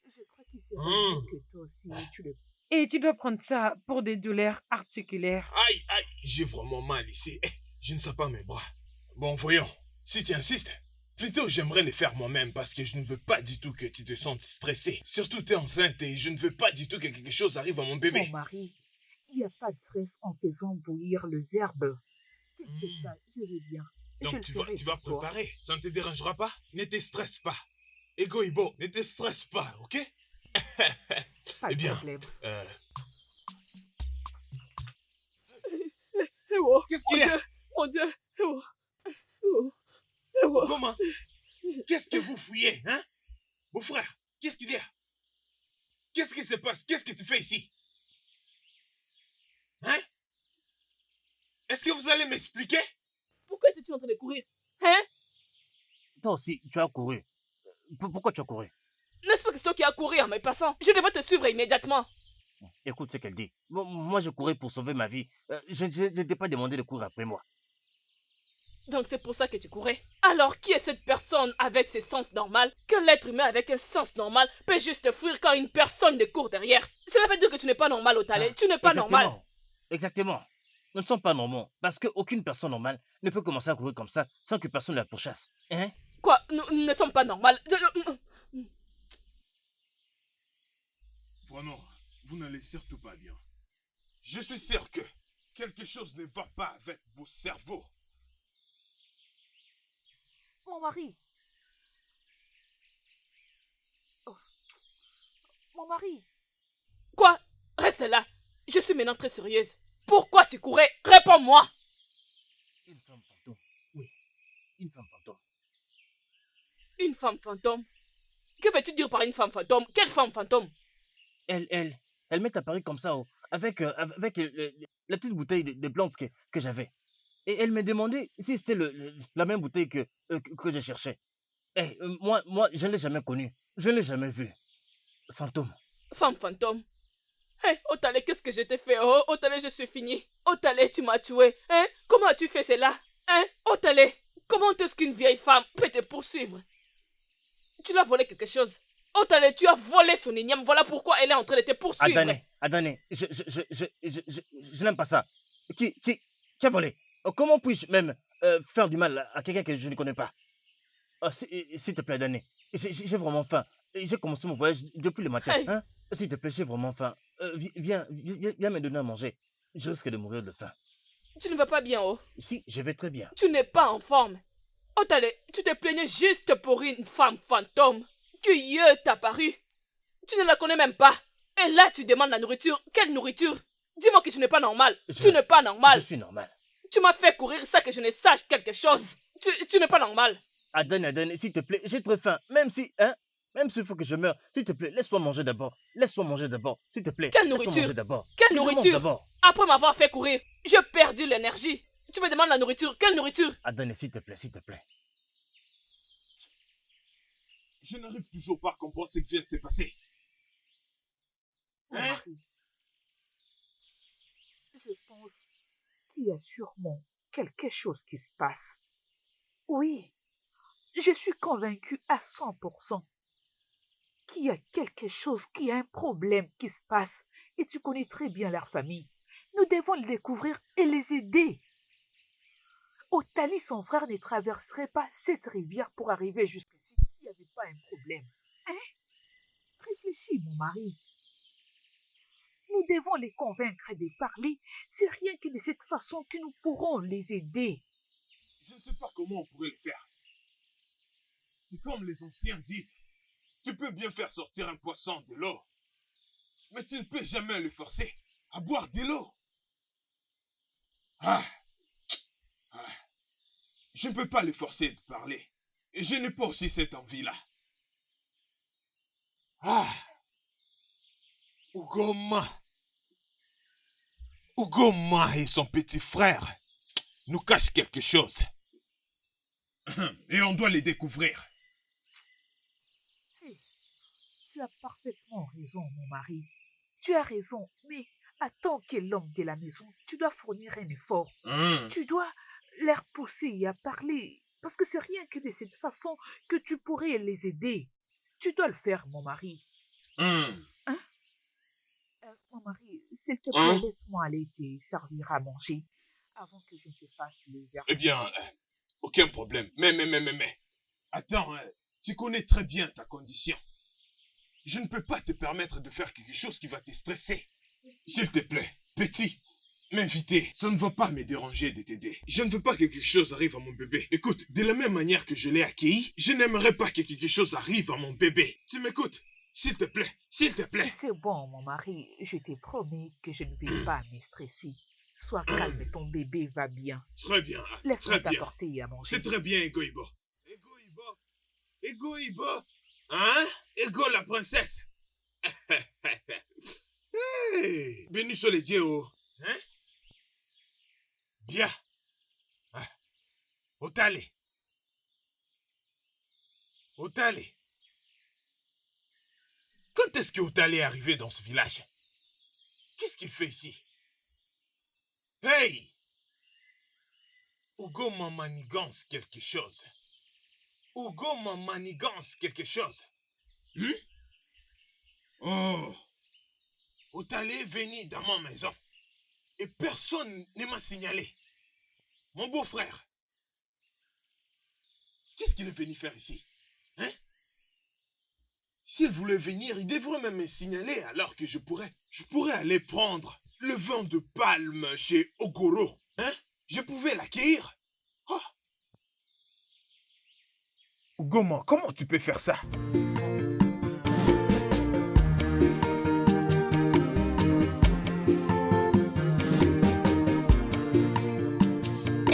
Je crois qu'il sera mieux que toi aussi, tu le... Et tu dois prendre ça pour des douleurs articulaires. Aïe, j'ai vraiment mal ici. Je ne sens pas mes bras. Bon, voyons. Si tu insistes, plutôt j'aimerais les faire moi-même parce que je ne veux pas du tout que tu te sentes stressé. Surtout tu es enceinte et je ne veux pas du tout que quelque chose arrive à mon bébé. Mon mari, il n'y a pas de stress en faisant bouillir les herbes. T'inquiète pas, je vais bien. Je Donc le ferai tu vas pour toi. préparer. Ça ne te dérangera pas? Ne te stresse pas. Ego Ibo, ne te stresse pas, ok? Pas Eh de bien, problème. Ewo, qu'est-ce qu'il y a? mon Dieu, Ewo. Comment? Qu'est-ce que vous fouillez, hein? Beau-frère, qu'est-ce qu'il y a? Qu'est-ce qui se passe? Qu'est-ce que tu fais ici? Hein? Est-ce que vous allez m'expliquer? Pourquoi étais-tu en train de courir? Hein? Toi aussi, tu as couru. Pourquoi tu as couru? N'est-ce pas que c'est toi qui as couru en me passant? Je devrais te suivre immédiatement. Écoute ce qu'elle dit. Moi, je courais pour sauver ma vie. Je ne t'ai pas demandé de courir après moi. Donc c'est pour ça que tu courais. Alors qui est cette personne avec ses sens normaux? Que l'être humain avec un sens normal peut juste fuir quand une personne ne court derrière? Cela veut dire que tu n'es pas normal au Talais. Tu n'es pas normal. Exactement. Nous ne sommes pas normaux. Parce qu'aucune personne normale ne peut commencer à courir comme ça sans que personne ne la pourchasse. Hein? Quoi? Nous ne sommes pas normales. Vraiment, vous n'allez surtout pas bien. Je suis sûr que quelque chose ne va pas avec vos cerveaux. Mon mari. Oh. Mon mari. Quoi? Reste là. Je suis maintenant très sérieuse. Pourquoi tu courais? Réponds-moi. Une femme fantôme. Oui, une femme fantôme. Une femme fantôme? Que veux-tu dire par une femme fantôme? Quelle femme fantôme? Elle m'est apparue comme ça, avec la petite bouteille de plantes que j'avais. Et elle m'a demandé si c'était la même bouteille que je cherchais. Moi, je ne l'ai jamais connue. Je ne l'ai jamais vue. Fantôme. Femme fantôme? Hé, Otale, qu'est-ce que je t'ai fait? Oh, Otale, je suis fini. Otale, tu m'as tué. Hein? Comment as-tu fait cela? Hein? Otale, comment est-ce qu'une vieille femme peut te poursuivre? Tu lui as volé quelque chose. Otale, tu as volé son igname. Voilà pourquoi elle est en train de te poursuivre. Adane, je n'aime pas ça. Qui a volé? Comment puis-je même faire du mal à quelqu'un que je ne connais pas? S'il te plaît, Adane, j'ai vraiment faim. J'ai commencé mon voyage depuis le matin. Hey. Hein? S'il te plaît, j'ai vraiment faim. Viens me donner à manger. Je risque de mourir de faim. Tu ne vas pas bien, oh. Si, je vais très bien. Tu n'es pas en forme. Otale, tu te plaignais juste pour une femme fantôme qui est apparue. Tu ne la connais même pas. Et là, tu demandes la nourriture. Quelle nourriture? Dis-moi que tu n'es pas normal. Tu n'es pas normal. Je suis normal. Tu m'as fait courir ça que je ne sache quelque chose. Tu n'es pas normal. Adane, s'il te plaît, j'ai très faim. Même s'il faut que je meure, s'il te plaît, laisse-moi manger d'abord. S'il te plaît. Quelle laisse-moi nourriture? manger d'abord. Quelle Je mange nourriture? d'abord. Après m'avoir fait courir, j'ai perdu l'énergie. Tu me demandes la nourriture. Quelle nourriture? Adane, s'il te plaît. Je n'arrive toujours pas à comprendre ce qui vient de se passer. Mon Hein? mari. Je pense qu'il y a sûrement quelque chose qui se passe. Oui, je suis convaincue à 100% qu'il y a quelque chose, qu'il y a un problème qui se passe. Et tu connais très bien leur famille. Nous devons les découvrir et les aider. Otali, son frère, ne traverserait pas cette rivière pour arriver jusqu'ici s'il n'y avait pas un problème. Hein? Réfléchis, mon mari. Nous devons les convaincre de parler. C'est rien que de cette façon que nous pourrons les aider. Je ne sais pas comment on pourrait le faire. C'est comme les anciens disent. Tu peux bien faire sortir un poisson de l'eau, mais tu ne peux jamais le forcer à boire de l'eau. Ah, Je ne peux pas le forcer de parler. Et je n'ai pas aussi cette envie-là. Ah! Ugoma. Ugoma et son petit frère nous cachent quelque chose. Et on doit les découvrir. Tu as parfaitement raison, mon mari. Tu as raison, mais en tant que l'homme de la maison, tu dois fournir un effort. Tu dois leur pousser à parler, parce que c'est rien que de cette façon que tu pourrais les aider. Tu dois le faire, mon mari. Hein? Mon mari, s'il te plaît, laisse-moi aller te servir à manger avant que je ne te fasse les herbes. Eh bien, aucun problème. Mais. Attends, tu connais très bien ta condition. Je ne peux pas te permettre de faire quelque chose qui va te stresser. S'il te plaît, petit, m'inviter, ça ne va pas me déranger de t'aider. Je ne veux pas que quelque chose arrive à mon bébé. Écoute, de la même manière que je l'ai accueilli, je n'aimerais pas que quelque chose arrive à mon bébé. Tu m'écoutes? S'il te plaît, s'il te plaît. C'est bon, mon mari, je te promets que je ne vais pas me stresser. Sois calme, ton bébé va bien. Très bien, Laisse-moi très bien. t'apporter à manger. C'est très bien, Egoibo. Egoibo. Hein? Ego la princesse. Hey, béni soit les dieux, oh. Hein? Bien. Ah. Otale. Otale. Quand est-ce que Otale est arrivé dans ce village? Qu'est-ce qu'il fait ici? Hey! Hugo m'a manigance quelque chose. Hugo m'a manigance quelque chose. Oh! Otale est venu dans ma maison. Et personne ne m'a signalé. Mon beau-frère. Qu'est-ce qu'il est venu faire ici? Hein? S'il voulait venir, il devrait même me signaler alors que je pourrais aller prendre le vin de palme chez Ogoro. Hein? Je pouvais l'accueillir. Oh. Ugoma, comment tu peux faire ça?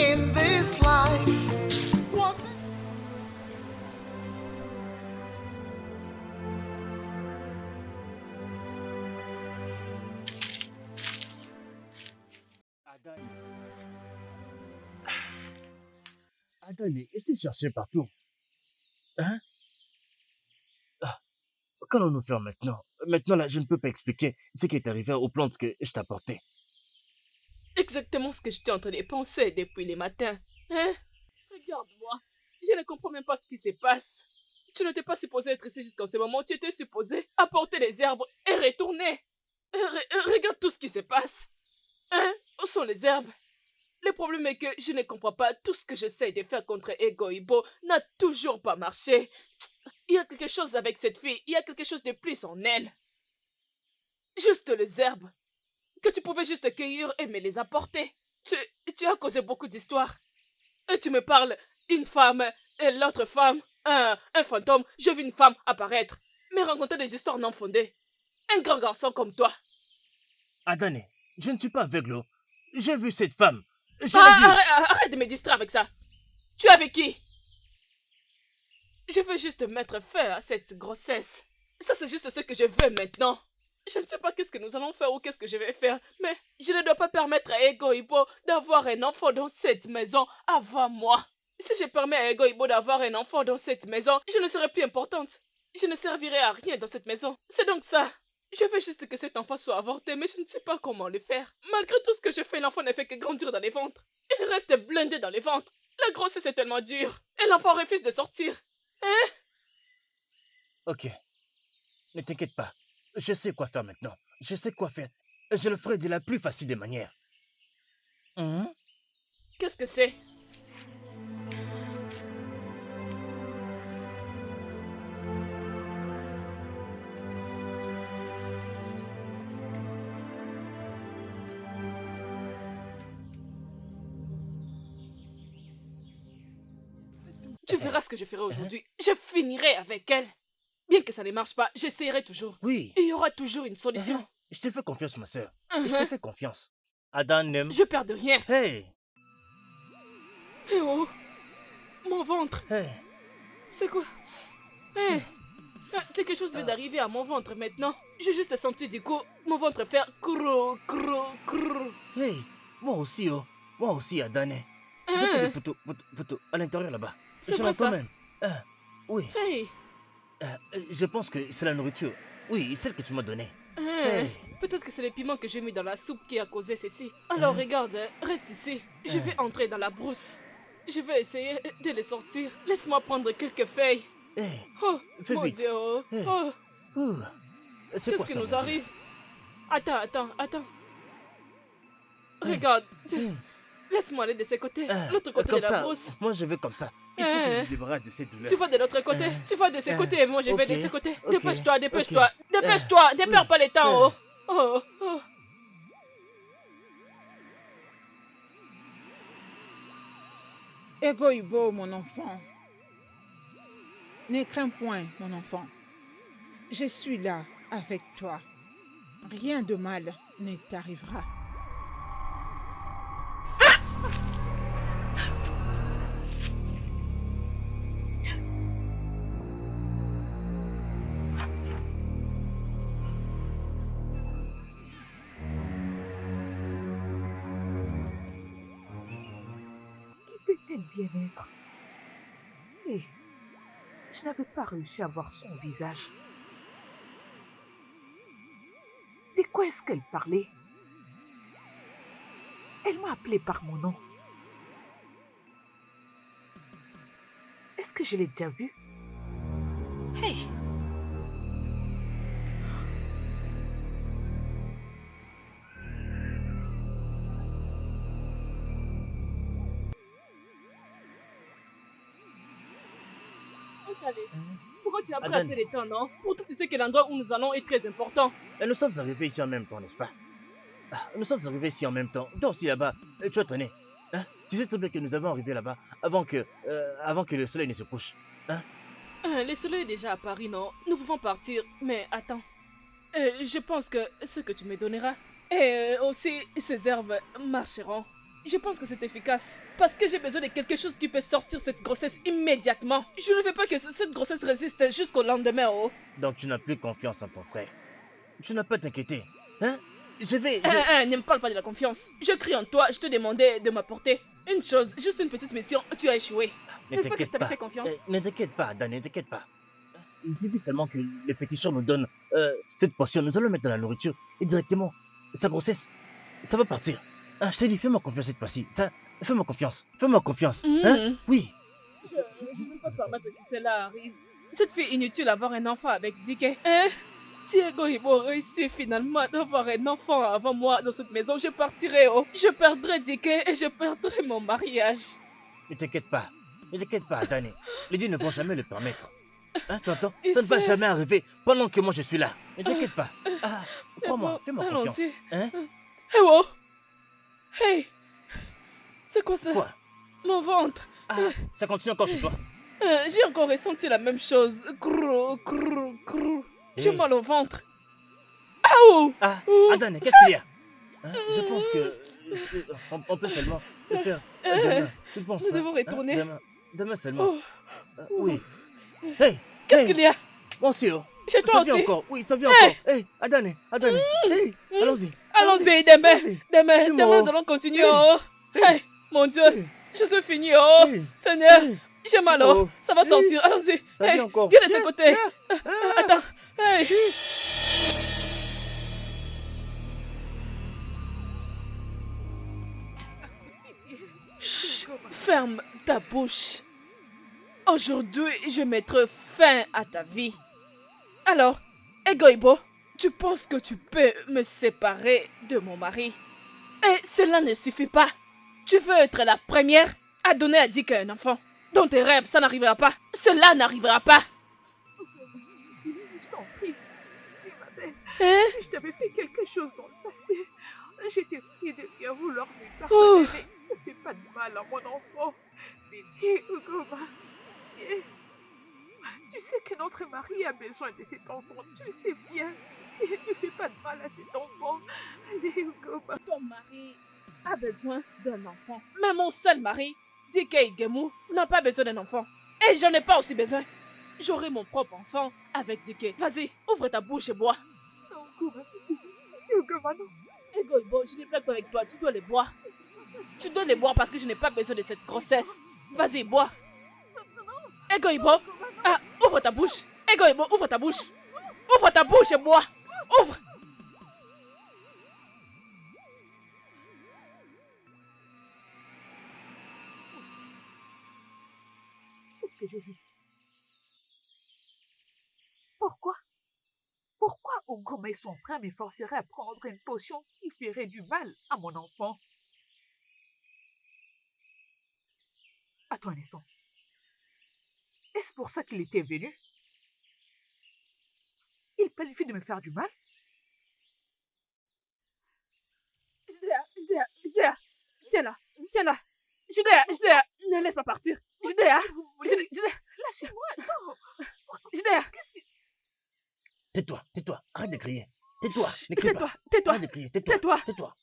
In this life, what Adani, je t'ai cherché partout. Hein? Qu'allons-nous faire maintenant? Maintenant, là, je ne peux pas expliquer ce qui est arrivé aux plantes que je t'ai apportées. Exactement ce que j'étais en train de penser depuis les matins. Hein? Regarde-moi. Je ne comprends même pas ce qui se passe. Tu n'étais pas supposé être ici jusqu'à ce moment. Tu étais supposé apporter les herbes et retourner. Regarde tout ce qui se passe. Hein? Où sont les herbes? Le problème est que je ne comprends pas. Tout ce que j'essaie de faire contre Egoibo n'a toujours pas marché. Il y a quelque chose avec cette fille. Il y a quelque chose de plus en elle. Juste les herbes. Que tu pouvais juste cueillir et me les apporter. Tu as causé beaucoup d'histoires. Et tu me parles, une femme, et l'autre femme, un fantôme. Je vis une femme apparaître. Me raconter des histoires non fondées. Un grand garçon comme toi. Adani, je ne suis pas aveugle. J'ai vu cette femme. Je l'ai vue. Arrête de me distraire avec ça. Tu es avec qui? Je veux juste mettre fin à cette grossesse. Ça, c'est juste ce que je veux maintenant. Je ne sais pas qu'est-ce que nous allons faire ou qu'est-ce que je vais faire, mais je ne dois pas permettre à Egoibo d'avoir un enfant dans cette maison avant moi. Si je permets à Egoibo d'avoir un enfant dans cette maison, je ne serai plus importante. Je ne servirai à rien dans cette maison. C'est donc ça. Je veux juste que cet enfant soit avorté, mais je ne sais pas comment le faire. Malgré tout ce que je fais, l'enfant ne fait que grandir dans les ventres. Il reste blindé dans les ventres. La grossesse est tellement dure. Et l'enfant refuse de sortir. Hein? Ok. Ne t'inquiète pas. Je sais quoi faire maintenant. Je sais quoi faire. Je le ferai de la plus facile des manières. Qu'est-ce que c'est? Tu verras ce que je ferai aujourd'hui. Je finirai avec elle. Bien que ça ne marche pas, j'essaierai toujours. Oui. Il y aura toujours une solution. Je te fais confiance, ma soeur. Je te fais confiance. Adan n'aime. Je perds de rien. Hey! Eh oh, ventre. Hey. C'est quoi? Hé, quelque chose vient d'arriver à mon ventre maintenant. J'ai juste senti du coup mon ventre faire crou, crou, crou. Hey, moi aussi, oh. Moi aussi, Adane. J'ai fait des photos à l'intérieur là-bas. C'est Sur vrai la ça? toi-même. Oui. Hey, Je pense que c'est la nourriture. Oui, celle que tu m'as donnée. peut-être que c'est les piments que j'ai mis dans la soupe qui a causé ceci. Alors regarde, reste ici. Je vais entrer dans la brousse. Je vais essayer de les sortir. Laisse-moi prendre quelques feuilles. Oh, Fais mon vite. Dieu. Oh. C'est Qu'est-ce quoi qui ça, nous mon Dieu? arrive? Attends. Regarde. Laisse-moi aller de ce côté. L'autre côté Comme de la ça, brousse. moi je vais comme ça. Il faut que je me débarrasse de cette douleur. Tu vas de l'autre côté. Tu vas de ce côté. Moi, je vais de ok, ce côté. ok, Dépêche-toi. ok. Dépêche-toi. Ne perds pas le temps. Oh. Egoïbo, mon enfant. Ne crains point, mon enfant. Je suis là avec toi. Rien de mal ne t'arrivera. Qui peut-elle bien être? Mais je n'avais pas réussi à voir son visage. De quoi est-ce qu'elle parlait? Elle m'a appelé par mon nom. Est-ce que je l'ai déjà vue? Hey! Où t'allais? Pourquoi tu as pris Adan. assez de temps, non? Pourtant, tu sais que l'endroit où nous allons est très important. Et nous sommes arrivés ici en même temps, n'est-ce pas? Nous sommes arrivés ici en même temps. Toi aussi là-bas, tu as traîné. Tu sais très bien que nous devons arriver là-bas avant que le soleil ne se couche. Le soleil est déjà à Paris, non? Nous pouvons partir, mais attends. Je pense que ce que tu me donneras et aussi ces herbes marcheront. Je pense que c'est efficace. Parce que j'ai besoin de quelque chose qui peut sortir cette grossesse immédiatement. Je ne veux pas que cette grossesse résiste jusqu'au lendemain, oh. Donc tu n'as plus confiance en ton frère. Tu n'as pas à t'inquiéter. Je vais... Ne me parle pas de la confiance. Je crie en toi, je te demandais de m'apporter une chose, juste une petite mission, tu as échoué. Ne N'est-ce pas que je t'inquiète t'avais pas. fait confiance? Ne t'inquiète pas, Dan, ne t'inquiète pas. Il suffit seulement que le féticheur nous donne cette potion. Nous allons le mettre dans la nourriture et directement, sa grossesse, ça va partir. Je t'ai dit, fais-moi confiance cette fois-ci. Fais-moi confiance. Fais-moi confiance. Oui. Je ne peux pas permettre que cela arrive. Cette fille inutile avoir un enfant avec Dike. Si Egoïbo réussit finalement d'avoir un enfant avant moi dans cette maison, je partirai, oh. Je perdrai Dike et je perdrai mon mariage. Ne t'inquiète pas. Ne t'inquiète pas, Dané. Les dieux ne vont jamais le permettre. Tu entends? Et Ça ne va c'est- jamais arriver pendant que moi je suis là. Ne t'inquiète pas. Crois-moi, Bon, fais-moi confiance. allons-y. Eh oh! Hey! C'est quoi ça? Quoi? Mon ventre! Ça continue encore chez toi. J'ai encore ressenti la même chose. Crou, crou, crou. J'ai Hey. mal au ventre. Aouh! Adane, qu'est-ce qu'il y a? Je pense que on peut seulement le faire demain. Tu ne penses nous pas? devons retourner. Demain seulement. Oh. Oui. Hey! Qu'est-ce qu'il y a? Mon Dieu! Chez toi Ça vient aussi? encore. Oui, ça vient Hey. encore. Hey, Adane. Hey, allons-y. Allons-y, demain. Allons-y. Demain, C'est demain, bon. nous allons continuer. Hey. Oh. Hey, mon Dieu. Hey. Je suis fini. Oh. Hey. Seigneur, Hey. j'ai mal. Oh. Oh. Ça va Hey. sortir. Allons-y. Ça Hey, vient encore. viens de ce Viens, côté. viens. Attends. Hey. Chut, ferme ta bouche. Aujourd'hui, je mettrai fin à ta vie. Alors, Egoïbo, tu penses que tu peux me séparer de mon mari? Et cela ne suffit pas. Tu veux être la première à donner à Dick un enfant. Dans tes rêves, ça n'arrivera pas. Cela n'arrivera pas. Je t'en prie. Dis, ma belle, Hein? si je t'avais fait quelque chose dans le passé, j'étais pris de bien vouloir me Ouf. pardonner. Ne fais pas de mal à mon enfant. Pitié, Ugoma. Pitié. Tu sais que notre mari a besoin de cet enfant. Tu le sais bien. Pitié, ne fais pas de mal à cet enfant. Allez, Ugoma. Ton mari a besoin d'un enfant. Mais mon seul mari Dike et Gemu n'ont pas besoin d'un enfant. Et j'en ai pas aussi besoin. J'aurai mon propre enfant avec Dike. Vas-y, ouvre ta bouche et bois. Non, Goma, c'est Goma, non. Ego Ibo, je n'ai pas que avec toi, tu dois les boire. Tu dois les boire parce que je n'ai pas besoin de cette grossesse. Vas-y, bois. Ego Ibo, ah, ouvre ta bouche. Ego Ibo, ouvre ta bouche. Ouvre ta bouche et bois. Ouvre. Qu'est-ce que je vis? Pourquoi? Pourquoi Ongoma et son frère me forceraient à prendre une potion qui ferait du mal à mon enfant? Attends un instant. Est-ce pour ça qu'il était venu? Il planifie de me faire du mal? Judea, tiens là, tiens là. Judea, ne laisse pas partir. Judea, Lâchez-moi, non! Judea, Tais-toi, arrête de crier. Tais-toi, n'écris pas. tais-toi, Arrête de crier, tais-toi. tais-toi.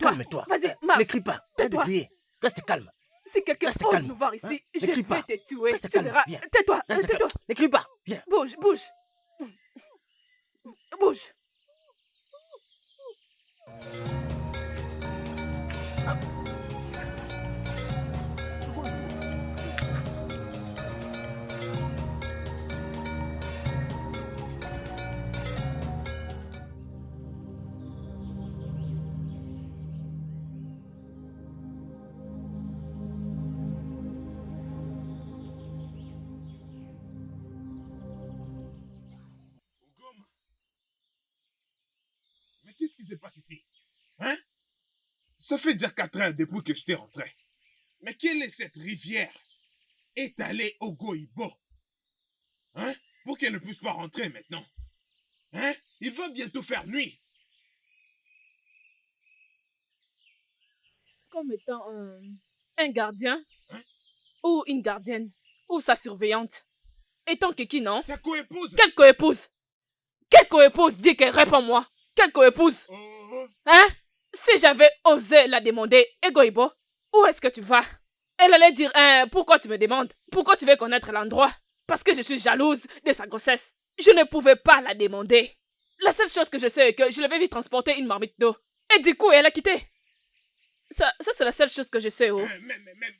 Calme-toi. Vas-y, marche. N'écris pas, arrête de Tais-toi. crier. Reste calme. Si quelqu'un Reste ose calme, nous voir hein. ici, je N'écris vais pas. te tuer. Reste Tu calme, verras. viens. Tais-toi, Reste tais-toi. calme. N'écris pas, viens. Bouge. Bouge. Ugoma. Mais qu'est-ce qui se passe ici? Hein? Ça fait déjà 4 heures depuis que je t'ai rentré. Mais quelle est cette rivière étalée au Goïbo? Hein? Pour qu'elle ne puisse pas rentrer maintenant. Hein? Il va bientôt faire nuit. Comme étant un gardien Hein? ou une gardienne ou sa surveillante. Et ton kiki, non? Ta co-épouse. Quelle coépouse? Quelle coépouse? Dis qu'elle réponds-moi. Quelle coépouse? Oh, Hein? Si j'avais osé la demander, Egoibo, où est-ce que tu vas? Elle allait dire, pourquoi tu me demandes? Pourquoi tu veux connaître l'endroit? Parce que je suis jalouse de sa grossesse. Je ne pouvais pas la demander. La seule chose que je sais est que je l'avais vu transporter une marmite d'eau. Et du coup, elle a quitté. Ça c'est la seule chose que je sais, oh.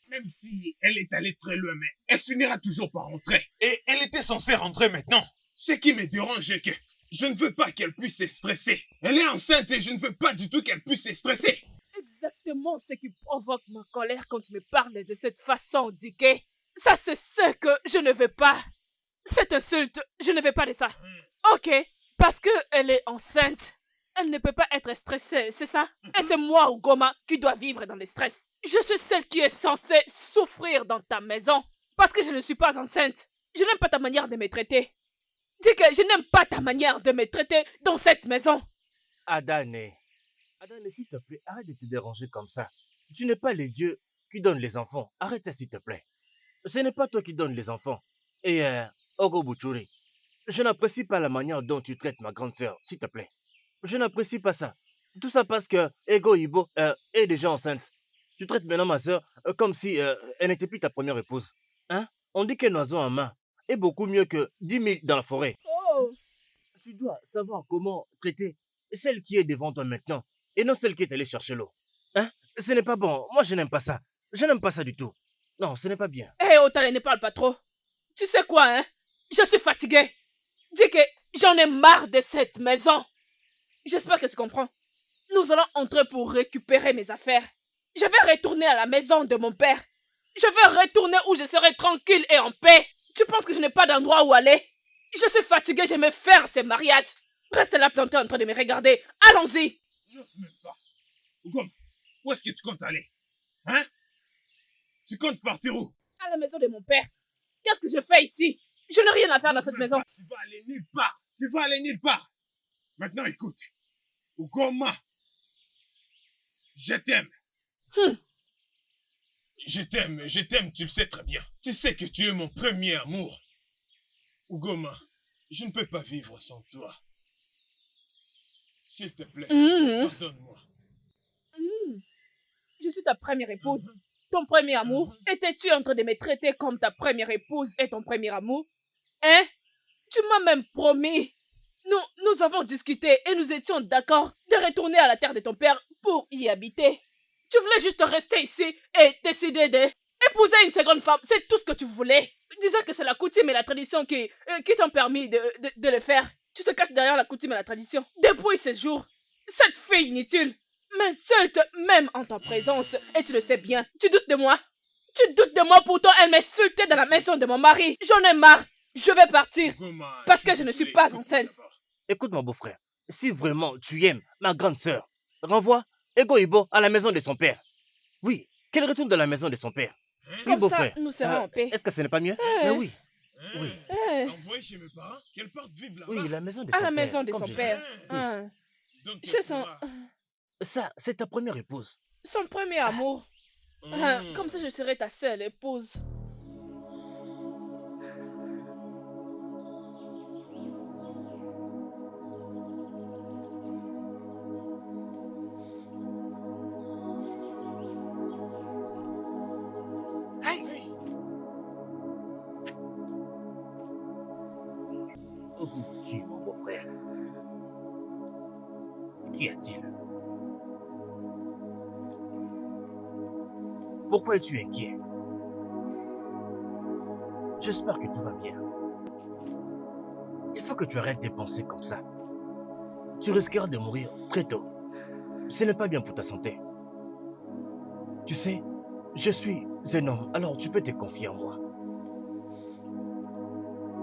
même si elle est allée très loin, mais elle finira toujours par rentrer. Et elle était censée rentrer maintenant. Ce qui me dérange est que je ne veux pas qu'elle puisse se stresser. Elle est enceinte et je ne veux pas du tout qu'elle puisse se stresser. Exactement ce qui provoque ma colère quand tu me parles de cette façon, Dike. Ça, c'est ce que je ne veux pas. Cette insulte, je ne veux pas de ça. Ok, parce que elle est enceinte. Elle ne peut pas être stressée, c'est ça? Et c'est moi, Ugoma, qui dois vivre dans le stress. Je suis celle qui est censée souffrir dans ta maison. Parce que je ne suis pas enceinte. Je n'aime pas ta manière de me traiter. Dis que je n'aime pas ta manière de me traiter dans cette maison. Adane, s'il te plaît, arrête de te déranger comme ça. Tu n'es pas les dieux qui donnent les enfants. Arrête ça, s'il te plaît. Ce n'est pas toi qui donnes les enfants. Et, Ogo Buchuri, je n'apprécie pas la manière dont tu traites ma grande sœur, s'il te plaît. Je n'apprécie pas ça. Tout ça parce que Ego Ibo est déjà enceinte. Tu traites maintenant ma sœur comme si elle n'était plus ta première épouse. Hein? On dit qu'un oiseau en main est beaucoup mieux que 10 000 dans la forêt. Oh. Tu dois savoir comment traiter celle qui est devant toi maintenant et non celle qui est allée chercher l'eau. Hein? Ce n'est pas bon. Moi, je n'aime pas ça. Je n'aime pas ça du tout. Non, ce n'est pas bien. Hé, Otale, ne parle pas trop. Tu sais quoi, hein? Je suis fatiguée. Dis que j'en ai marre de cette maison. J'espère que tu comprends. Nous allons entrer pour récupérer mes affaires. Je vais retourner à la maison de mon père. Je vais retourner où je serai tranquille et en paix. Tu penses que je n'ai pas d'endroit où aller? Je suis fatiguée, je vais faire ces mariages. Reste là planté en train de me regarder. Allons-y. N'ose même pas. Ugom, où est-ce que tu comptes aller? Hein? Tu comptes partir où? À la maison de mon père. Qu'est-ce que je fais ici? Je n'ai rien à faire dans cette maison. Tu vas aller nulle part. Tu vas aller nulle part. Maintenant, écoute. Ugoma. Je t'aime. Je t'aime, tu le sais très bien. Tu sais que tu es mon premier amour. Ugoma, je ne peux pas vivre sans toi. S'il te plaît, pardonne-moi. Je suis ta première épouse. ton premier amour? Étais-tu en train de me traiter comme ta première épouse et ton premier amour? Hein? Tu m'as même promis. Nous avons discuté et nous étions d'accord de retourner à la terre de ton père pour y habiter. Tu voulais juste rester ici et décider d'épouser une seconde femme. C'est tout ce que tu voulais. Disant que c'est la coutume et la tradition qui t'ont permis de le faire. Tu te caches derrière la coutume et la tradition. Depuis ce jour, cette fille inutile m'insulte même en ta présence. Et tu le sais bien. Tu doutes de moi? Tu doutes de moi, pourtant elle m'insultait dans la maison de mon mari. J'en ai marre. Je vais partir parce que je ne suis pas enceinte. Écoute, mon beau-frère, si vraiment tu aimes ma grande sœur, renvoie Ego Ibo à la maison de son père. Oui, qu'elle retourne dans la maison de son père. Oui, Comme ça, beau-frère. nous serons en paix. Est-ce que ce n'est pas mieux? Mais oui. Oui. Envoyez chez mes parents, qu'elle parte vivre là-bas. Oui, la maison de son À père. la maison de comme son j'ai dit. père. Hein. Donc, Chez son, Ça, c'est ta première épouse. son premier amour. Hein, comme ça, je serai ta seule épouse. Où es-tu, mon beau-frère? Qu'y a-t-il? Pourquoi es-tu inquiet? J'espère que tout va bien. Il faut que tu arrêtes de penser comme ça. Tu risqueras de mourir très tôt. Ce n'est pas bien pour ta santé. Tu sais, je suis un homme, alors tu peux te confier en moi.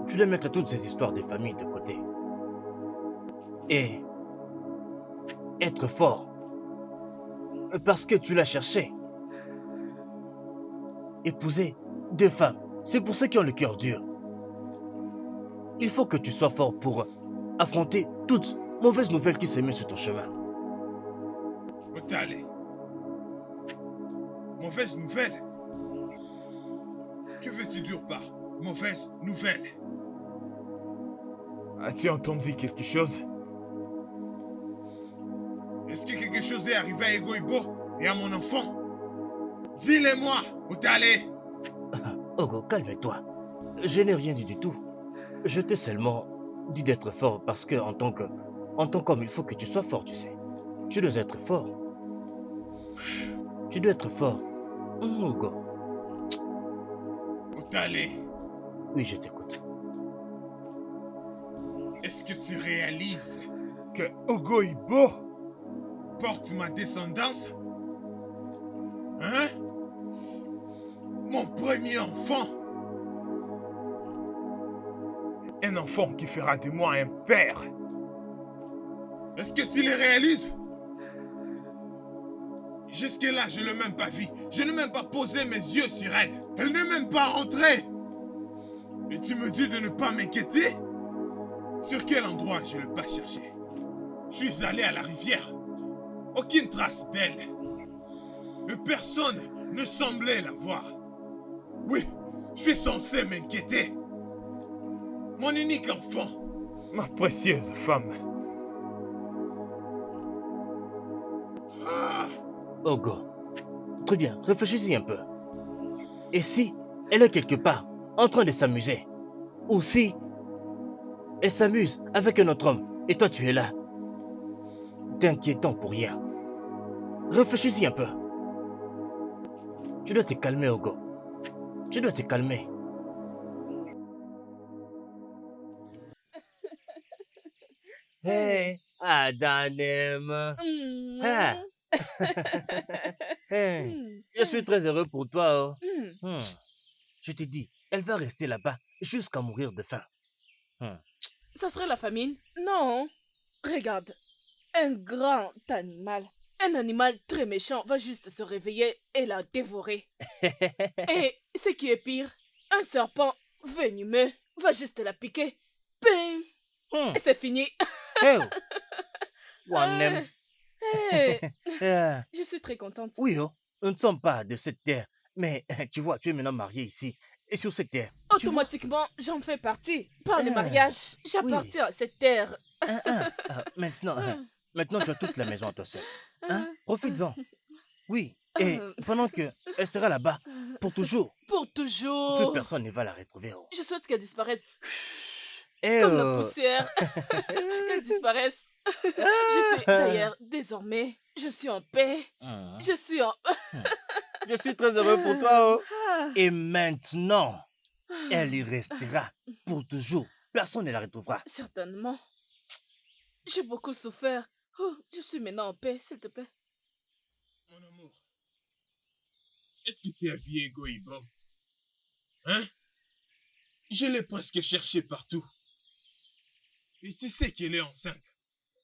Tu dois mettre toutes ces histoires de famille de côté. Et être fort. Parce que tu l'as cherché. Épouser 2 femmes, c'est pour ceux qui ont le cœur dur. Il faut que tu sois fort pour affronter toutes mauvaises nouvelles qui se mettent sur ton chemin. Otale. Mauvaise nouvelle? Que veux-tu dire par mauvaise nouvelle? As-tu entendu quelque chose? Est-ce que quelque chose est arrivé à Ego Ibo et à mon enfant? Dis-le-moi, Otale. Ogo, calme-toi. Je n'ai rien dit du tout. Je t'ai seulement dit d'être fort parce que en tant qu'homme, il faut que tu sois fort, tu sais. Tu dois être fort. Tu dois être fort. Ogo. Otale, Oui, je t'écoute. est-ce que tu réalises Que Ogo Ibo porte ma descendance? Hein? Mon premier enfant? un enfant qui fera de moi un père. Est-ce que tu le réalises? Jusque-là, je ne l'ai même pas vue. Je n'ai même pas posé mes yeux sur elle. Elle n'est même pas rentrée. Et tu me dis de ne pas m'inquiéter? Sur quel endroit je l'ai pas cherché? Je suis allé à la rivière. Aucune trace d'elle. Et personne ne semblait la voir. Oui, je suis censé m'inquiéter. Mon unique enfant. Ma précieuse femme. Ah, Ogo. Très bien, réfléchis-y un peu. Et si elle est quelque part en train de s'amuser? Ou si elle s'amuse avec un autre homme et toi tu es là? T'inquiétant pour rien. Réfléchis-y un peu. Tu dois te calmer, Ogo. Tu dois te calmer. Hey, Adanem. Ah. Hey, je suis très heureux pour toi. Oh. Je te dis, elle va rester là-bas jusqu'à mourir de faim. Ça serait la famine? Non. Regarde, un grand animal. Un animal très méchant va juste se réveiller et la dévorer. Et ce qui est pire, un serpent venimeux va juste la piquer. Bing. Et c'est fini. Hey, Wanem. Hey, Ah, je suis très contente. oui, oh, nous ne sommes pas de cette terre, mais tu vois, tu es maintenant marié ici et sur cette terre. Tu vois, Automatiquement, j'en fais partie. Par le Ah, mariage, j'appartiens à cette terre. maintenant, maintenant, tu as toute la maison à toi seul. Hein? Profites-en. Oui, Et pendant qu'elle sera là-bas, pour toujours, Pour plus toujours. personne ne va la retrouver. Oh. Je souhaite qu'elle disparaisse. Et Comme la poussière. Qu'elle disparaisse. Je suis d'ailleurs, désormais, je suis en paix. Je suis en... Je suis très heureux pour toi. Oh. Ah. Et maintenant, elle y restera pour toujours. Personne ne la retrouvera. Certainement. J'ai beaucoup souffert. Oh, je suis maintenant en paix, s'il te plaît. Mon amour, est-ce que tu as vu Ego Ibo? Hein? Je l'ai presque cherché partout. Et tu sais qu'elle est enceinte.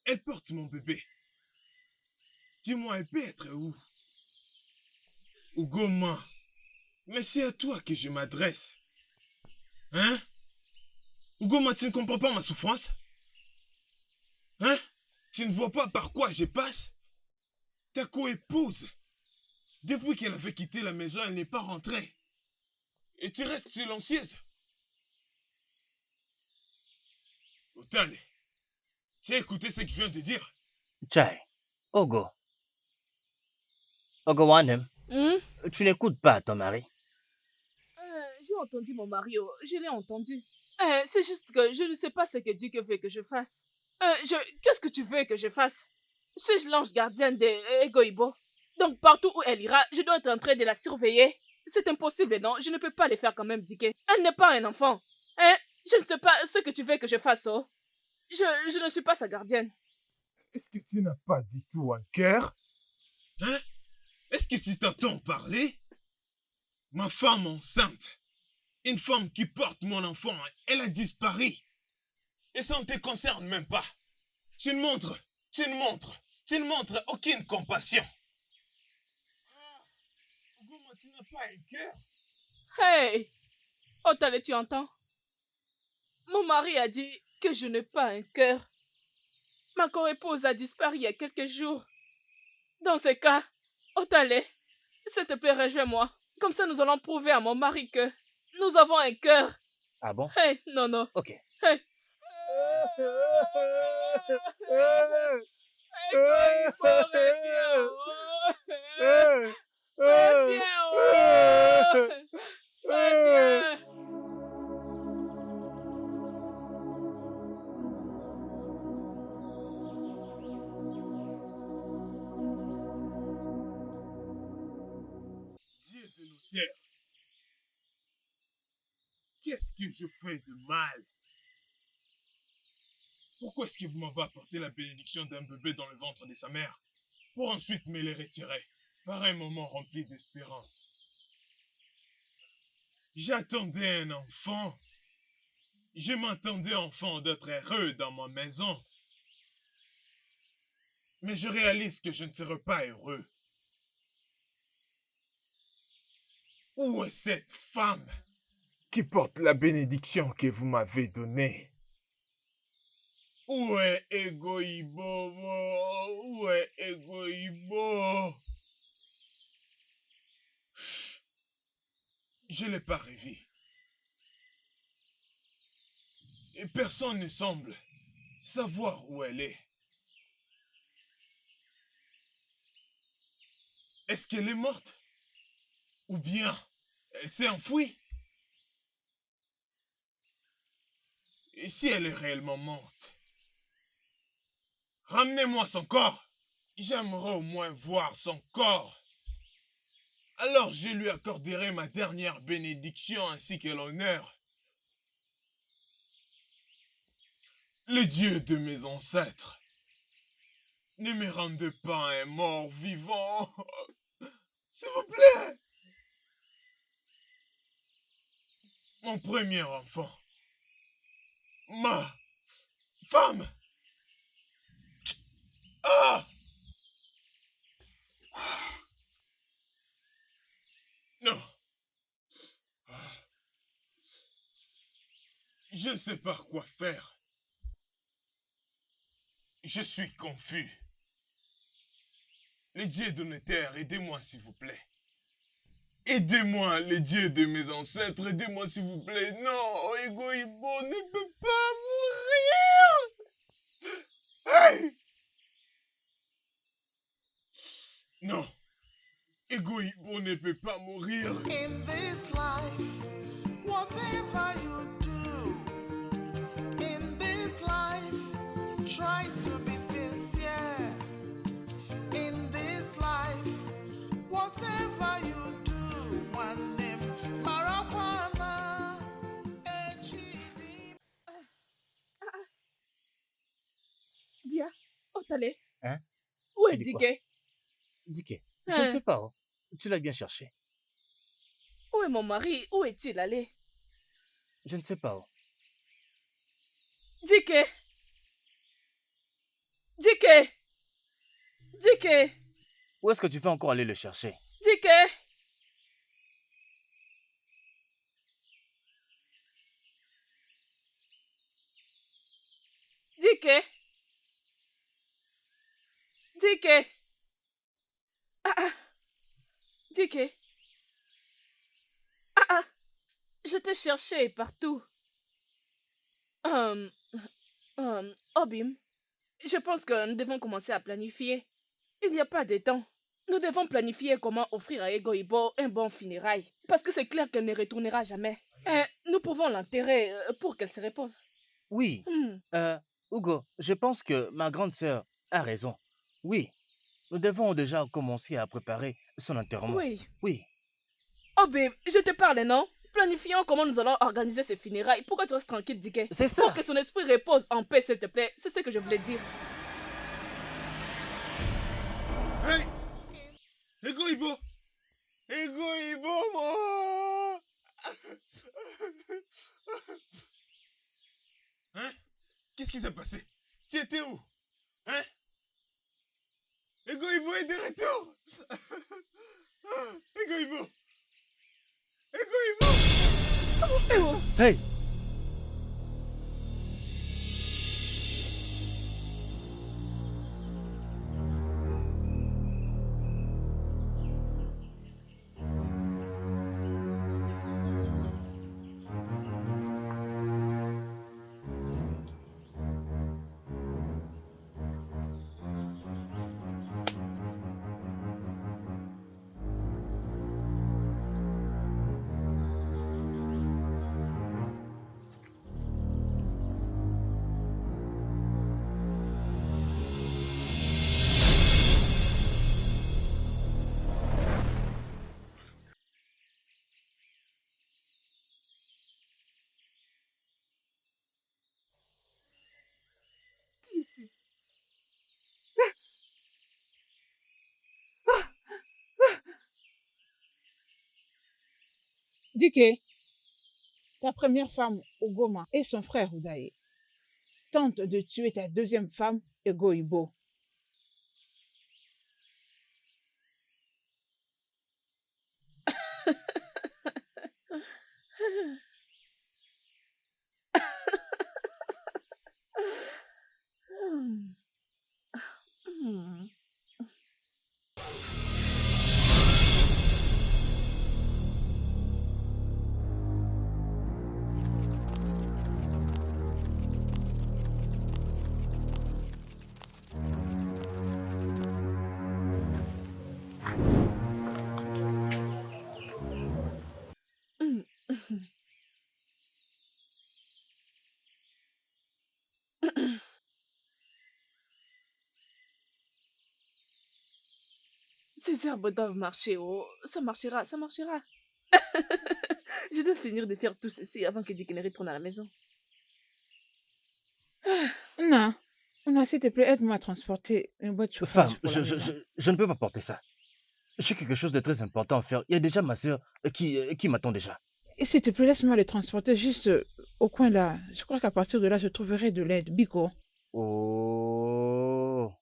Elle porte mon bébé. Dis-moi, elle peut être où? Ugoma, mais c'est à toi que je m'adresse. Hein? Ugoma, tu ne comprends pas ma souffrance? Hein? Tu ne vois pas par quoi je passe? Ta co-épouse, depuis qu'elle avait quitté la maison, elle n'est pas rentrée. Et tu restes silencieuse. Otale, tu as écouté ce que je viens de dire? Chai, Ogo. Ogo Wanem, Hmm? tu n'écoutes pas ton mari. J'ai entendu mon mari, oh, je l'ai entendu. C'est juste que je ne sais pas ce que Dieu veut que je fasse. Qu'est-ce que tu veux que je fasse? Suis-je l'ange gardien de Egoibo? Donc partout où elle ira, je dois être en train de la surveiller. C'est impossible, non? Je ne peux pas les faire quand même diguer. Elle n'est pas un enfant. Hein? Je ne sais pas ce que tu veux que je fasse, oh. Je ne suis pas sa gardienne. Est-ce que tu n'as pas du tout un cœur? Hein? Est-ce que tu t'entends parler? Ma femme enceinte, une femme qui porte mon enfant, elle a disparu. Et ça ne te concerne même pas. Tu ne montres aucune compassion. Ah, Ugoma, tu n'as pas un cœur? Hey! Otale, tu entends? Mon mari a dit que je n'ai pas un cœur. Ma co-épouse a disparu il y a quelques jours. Dans ce cas, Otale, s'il te plaît, rejoins-moi. Comme ça, nous allons prouver à mon mari que nous avons un cœur. Ah bon? Hey, non. Ok. Hey. Dieu de l'auteur, qu'est-ce que je fais de mal? Pourquoi est-ce que vous m'avez apporté la bénédiction d'un bébé dans le ventre de sa mère pour ensuite me les retirer par un moment rempli d'espérance? J'attendais un enfant. Je m'attendais enfant d'être heureux dans ma maison. Mais je réalise que je ne serai pas heureux. Où est cette femme? Qui porte la bénédiction que vous m'avez donnée? Où est Egoibo? Où est Egoibo? Je ne l'ai pas revu. Et personne ne semble savoir où elle est. Est-ce qu'elle est morte? Ou bien elle s'est enfouie? Et si elle est réellement morte? Ramenez-moi son corps. J'aimerais au moins voir son corps. Alors je lui accorderai ma dernière bénédiction ainsi que l'honneur. Le Dieu de mes ancêtres, ne me rendez pas un mort vivant. S'il vous plaît. Mon premier enfant. Ma femme. Ah! Non. Je ne sais pas quoi faire. Je suis confus. Les dieux de mes terres, aidez-moi s'il vous plaît. Aidez-moi, les dieux de mes ancêtres, aidez-moi s'il vous plaît. Non, Egoibo ne peut pas mourir. Hey! Non. Ego Ibo ne peut pas mourir. In this life, whatever you do, in this life, try to be sincere. In this life, whatever you do, one name, Marapana, Echidi. Bien. Otale. Hein? Où Tu est dis quoi? Dike? Dike, je ne sais pas. Oh. Tu l'as bien cherché. Où est mon mari? Où est-il allé? Je ne sais pas. Oh. Dike! Dike! Dike! Où est-ce que tu fais encore aller le chercher? Dike! Dike! Dike! Dike! Je t'ai cherché partout. Obim, je pense que nous devons commencer à planifier. Il n'y a pas de temps. Nous devons planifier comment offrir à Ego Ibo un bon funérail. Parce que c'est clair qu'elle ne retournera jamais. Nous pouvons l'enterrer pour qu'elle se repose. Oui. Hugo, je pense que ma grande sœur a raison. Oui. Nous devons déjà commencer à préparer son enterrement. Oui. Oui. Oh babe, je te parle, non? Planifions comment nous allons organiser ces funérailles. Pourquoi tu restes tranquille, Dike? C'est ça. Pour que son esprit repose en paix, s'il te plaît. C'est ce que je voulais dire. Hey! Ego Ibo! Ego Ibo, moi! Hein? Qu'est-ce qui s'est passé? Tu étais où? Hein? Ego Ibo est de retour! Ego Ibo! Ego Ibo! Hey! Dike, ta première femme, Ugoma, et son frère Udaye, tentent de tuer ta deuxième femme, Ego Ibo. Ces herbes doivent marcher, oh. Ça marchera, ça marchera. Je dois finir de faire tout ceci avant que Dike ne retourne à la maison. Non, non, s'il te plaît, aide-moi à transporter une boîte de chauffage Femme, pour la maison. je ne peux pas porter ça. J'ai quelque chose de très important à faire. Il y a déjà ma sœur qui m'attend déjà. Et s'il te plaît, laisse-moi le transporter juste au coin là. Je crois qu'à partir de là, je trouverai de l'aide. Biko. Oh.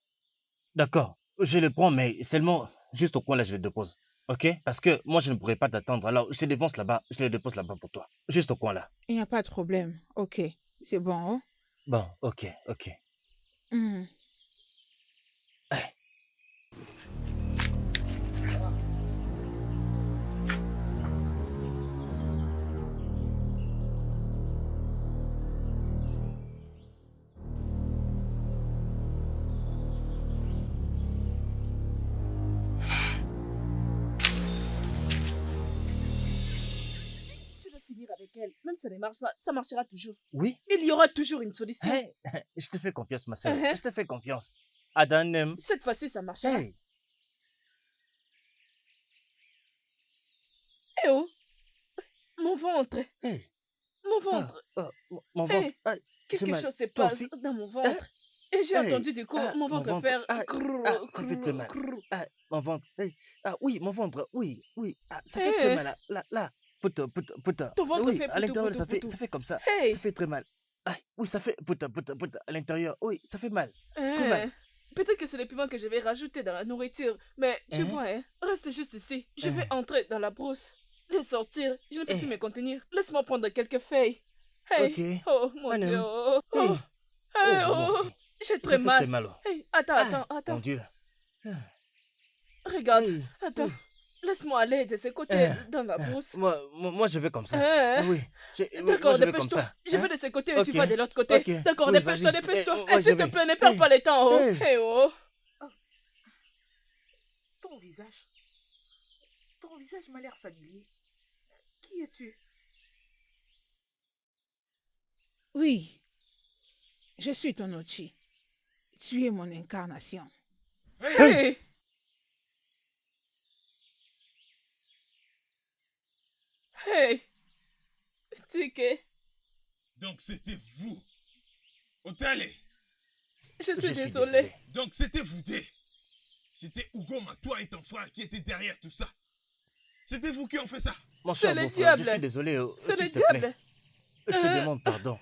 D'accord, je le prends, mais seulement juste au coin là, je le dépose. Ok? Parce que moi, je ne pourrais pas t'attendre. Alors, je te défonce là-bas, je le dépose là-bas pour toi. Juste au coin là. Il n'y a pas de problème. Ok, c'est bon. Oh? Bon, ok, ok. Hmm. finir avec elle. Même si ça ne marche pas, ça marchera toujours. Oui. Il y aura toujours une solution. Hey, je te fais confiance, ma soeur. Uh-huh. Je te fais confiance. Adanem. Cette fois-ci, ça marchera. Hey. Eh oh, mon ventre, Hey. mon ventre. Mon Hey, ventre. Ah, c'est quelque mal. chose se Toi passe aussi? dans mon ventre. Et j'ai Hey. entendu du coup mon ventre ventre. faire Ah, crrr, ça fait très mal. crrr. Ah, mon ventre. Hey. Ah, oui, mon ventre. Oui, oui. Ah, ça fait très Hey, mal. Là. Putain. ton ventre Oui, fait à poutou, l'intérieur, poutou, ça poutou. fait comme ça. Hey, Ça fait très mal. Ah, oui, ça fait putain. À l'intérieur. Oui, ça fait mal. Très mal. peut-être que c'est les piments que je vais rajouter dans la nourriture. Mais tu Hein? vois, reste juste ici. Je vais Hein? entrer dans la brousse. Les sortir. Je ne peux plus Eh. me contenir. Laisse-moi prendre quelques feuilles. Hey, Ok. oh mon Madame. Dieu. Oh, Hey. hey, Oh, moi oh. aussi. J'ai Ça très fait mal. très mal. Hey, Ah, mon attends. Dieu. Ah. Regarde, Hey. attends. Oui. Laisse-moi aller de ce côté Ah, dans la brousse. Moi, je vais comme ça. Hein? Oui. Moi, D'accord, je vais comme dépêche-toi. ça. Je Hein? vais de ce côté et tu Ok. vas de l'autre côté. Ok. D'accord, Oui, dépêche-toi, vas-y. dépêche-toi. Moi, Et s'il je te vais. plaît, ne perds Hey. pas le temps, oh. Hey. Hey, oh. Oh, ton visage. Ton visage m'a l'air familier. Qui es-tu? Oui, je suis ton Ochi. Tu es mon incarnation. Hey. Hey. Tike, Donc c'était vous. Otale. je suis suis désolée. désolé. Donc c'était vous deux. C'était Ugoma, toi et ton frère qui étaient derrière tout ça. C'était vous qui ont fait ça. Mon C'est cher le beau-frère, je diable. suis désolé. C'est S'il le te plaît. diable. Je te demande pardon.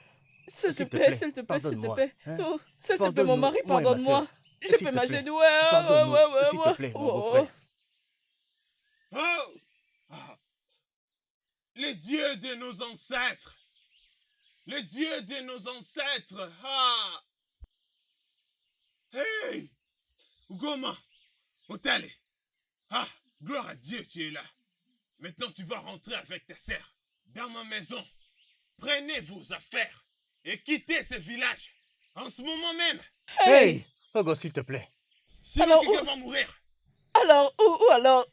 S'il te S'il te plaît, plaît, s'il te plaît, s'il te pardonne-moi, plaît. hein. Oh, s'il te plaît, mon Pardonne-nous, mari, moi et ma sœur. pardonne-moi. Je S'il peux te plaît. m'agenouiller. Pardonne-nous, s'il te plaît, mon beau-frère. Oh! Ah. Les dieux de nos ancêtres. Les dieux de nos ancêtres. Ah! Hey! Ugoma, Otale. Ah, gloire à Dieu, tu es là. Maintenant, tu vas rentrer avec ta sœur dans ma maison. Prenez vos affaires et quittez ce village en ce moment même. Hey! Ogo, s'il te plaît. Sinon, Alors, quelqu'un va mourir. Alors,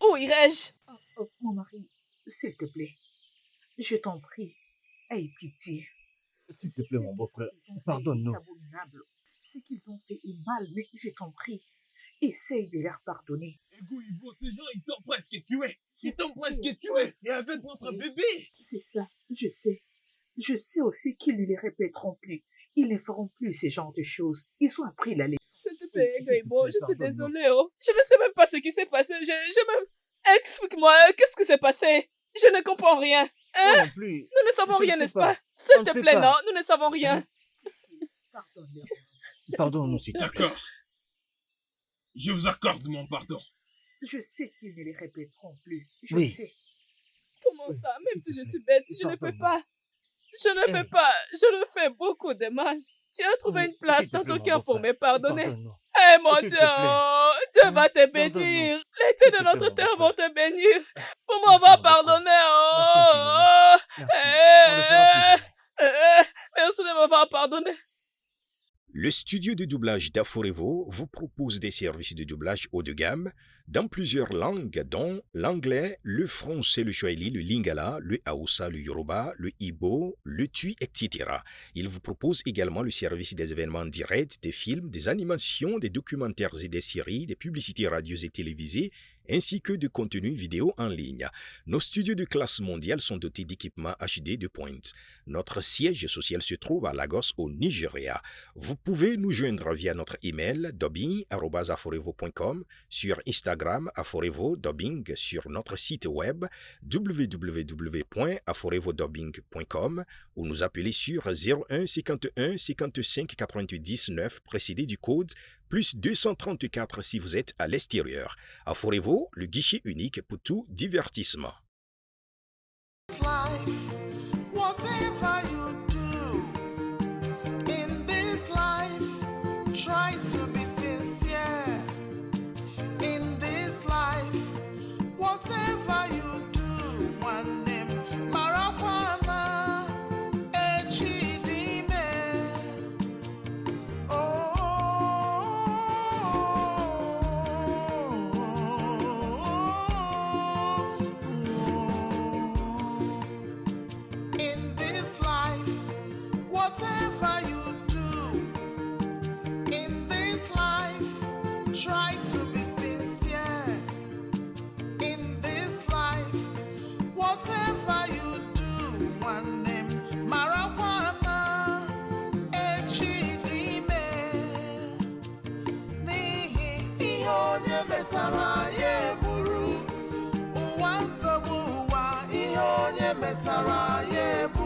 où irais-je? Oh, mon mari, s'il te plaît. Je t'en prie. Aie pitié. S'il te plaît, mon beau-frère. Ce qu'ils ont fait Pardonne-nous. est abominable. Ce qu'ils ont fait est mal, mais je t'en prie. Essaye de leur pardonner. Ego, Ibo, ces gens, ils t'ont presque tué. Ils t'ont Je presque sais. tué. Et avec notre bébé. C'est ça, je sais. Je sais aussi qu'ils ne les répéteront plus. Ils ne feront plus ce genre de choses. Ils ont appris la leçon. S'il te plaît, S'il te Goibo, plaît, je suis pardonne-nous. désolée, oh. Je ne sais même pas ce qui s'est passé. Je même... Explique-moi, qu'est-ce qui s'est passé? Je ne comprends rien. Hein? Moi non plus. Nous ne savons Je ne rien, sais n'est-ce pas. pas? S'il On ne te sait plaît, pas. non, nous ne savons rien. Pardonne-leur. Pardonne-nous, s'il te plaît. D'accord. Je vous accorde mon pardon. Je sais qu'ils ne les répéteront plus. Je Oui. sais. Comment ça? Même si je suis bête, je ne peux Pardonne-moi. pas. Je ne peux Eh. pas. Je le fais beaucoup de mal. Tu as trouvé Oui, une place s'il te dans plaît, ton mon cœur pour beau-frère. me pardonner. Pardonne-nous. Eh mon S'il te Dieu, plaît. oh, Dieu va te Pardonne-nous. bénir. Les S'il dieux te de plaît, notre mon terre beau-frère. vont te bénir. Pour Merci, m'avoir mon beau-frère. pardonné. Merci infiniment. Oh, Merci. On le fera plus jamais. merci de m'avoir pardonné. Le studio de doublage d'Aforevo vous propose des services de doublage haut de gamme dans plusieurs langues, dont l'anglais, le français, le swahili, le lingala, le haoussa, le yoruba, le ibo, le tui, etc. Il vous propose également le service des événements directs, des films, des animations, des documentaires et des séries, des publicités radios et télévisées, ainsi que de contenus vidéo en ligne. Nos studios de classe mondiale sont dotés d'équipements HD de pointe. Notre siège social se trouve à Lagos, au Nigeria. Vous pouvez nous joindre via notre email dubbing@aforevo.com, sur Instagram Aforevo Dubbing, sur notre site web www.aforevodubbing.com ou nous appeler sur 01 51 55 99 précédé du code plus 234 si vous êtes à l'extérieur. Aforevo, le guichet unique pour tout divertissement. Life, whatever you do in this life, try to be sincere. In this life, whatever you do, one name Marapana Echidime. Oh, onye metara ya eburu ụwa nsogbu ụwa ihe onye metara ya eburu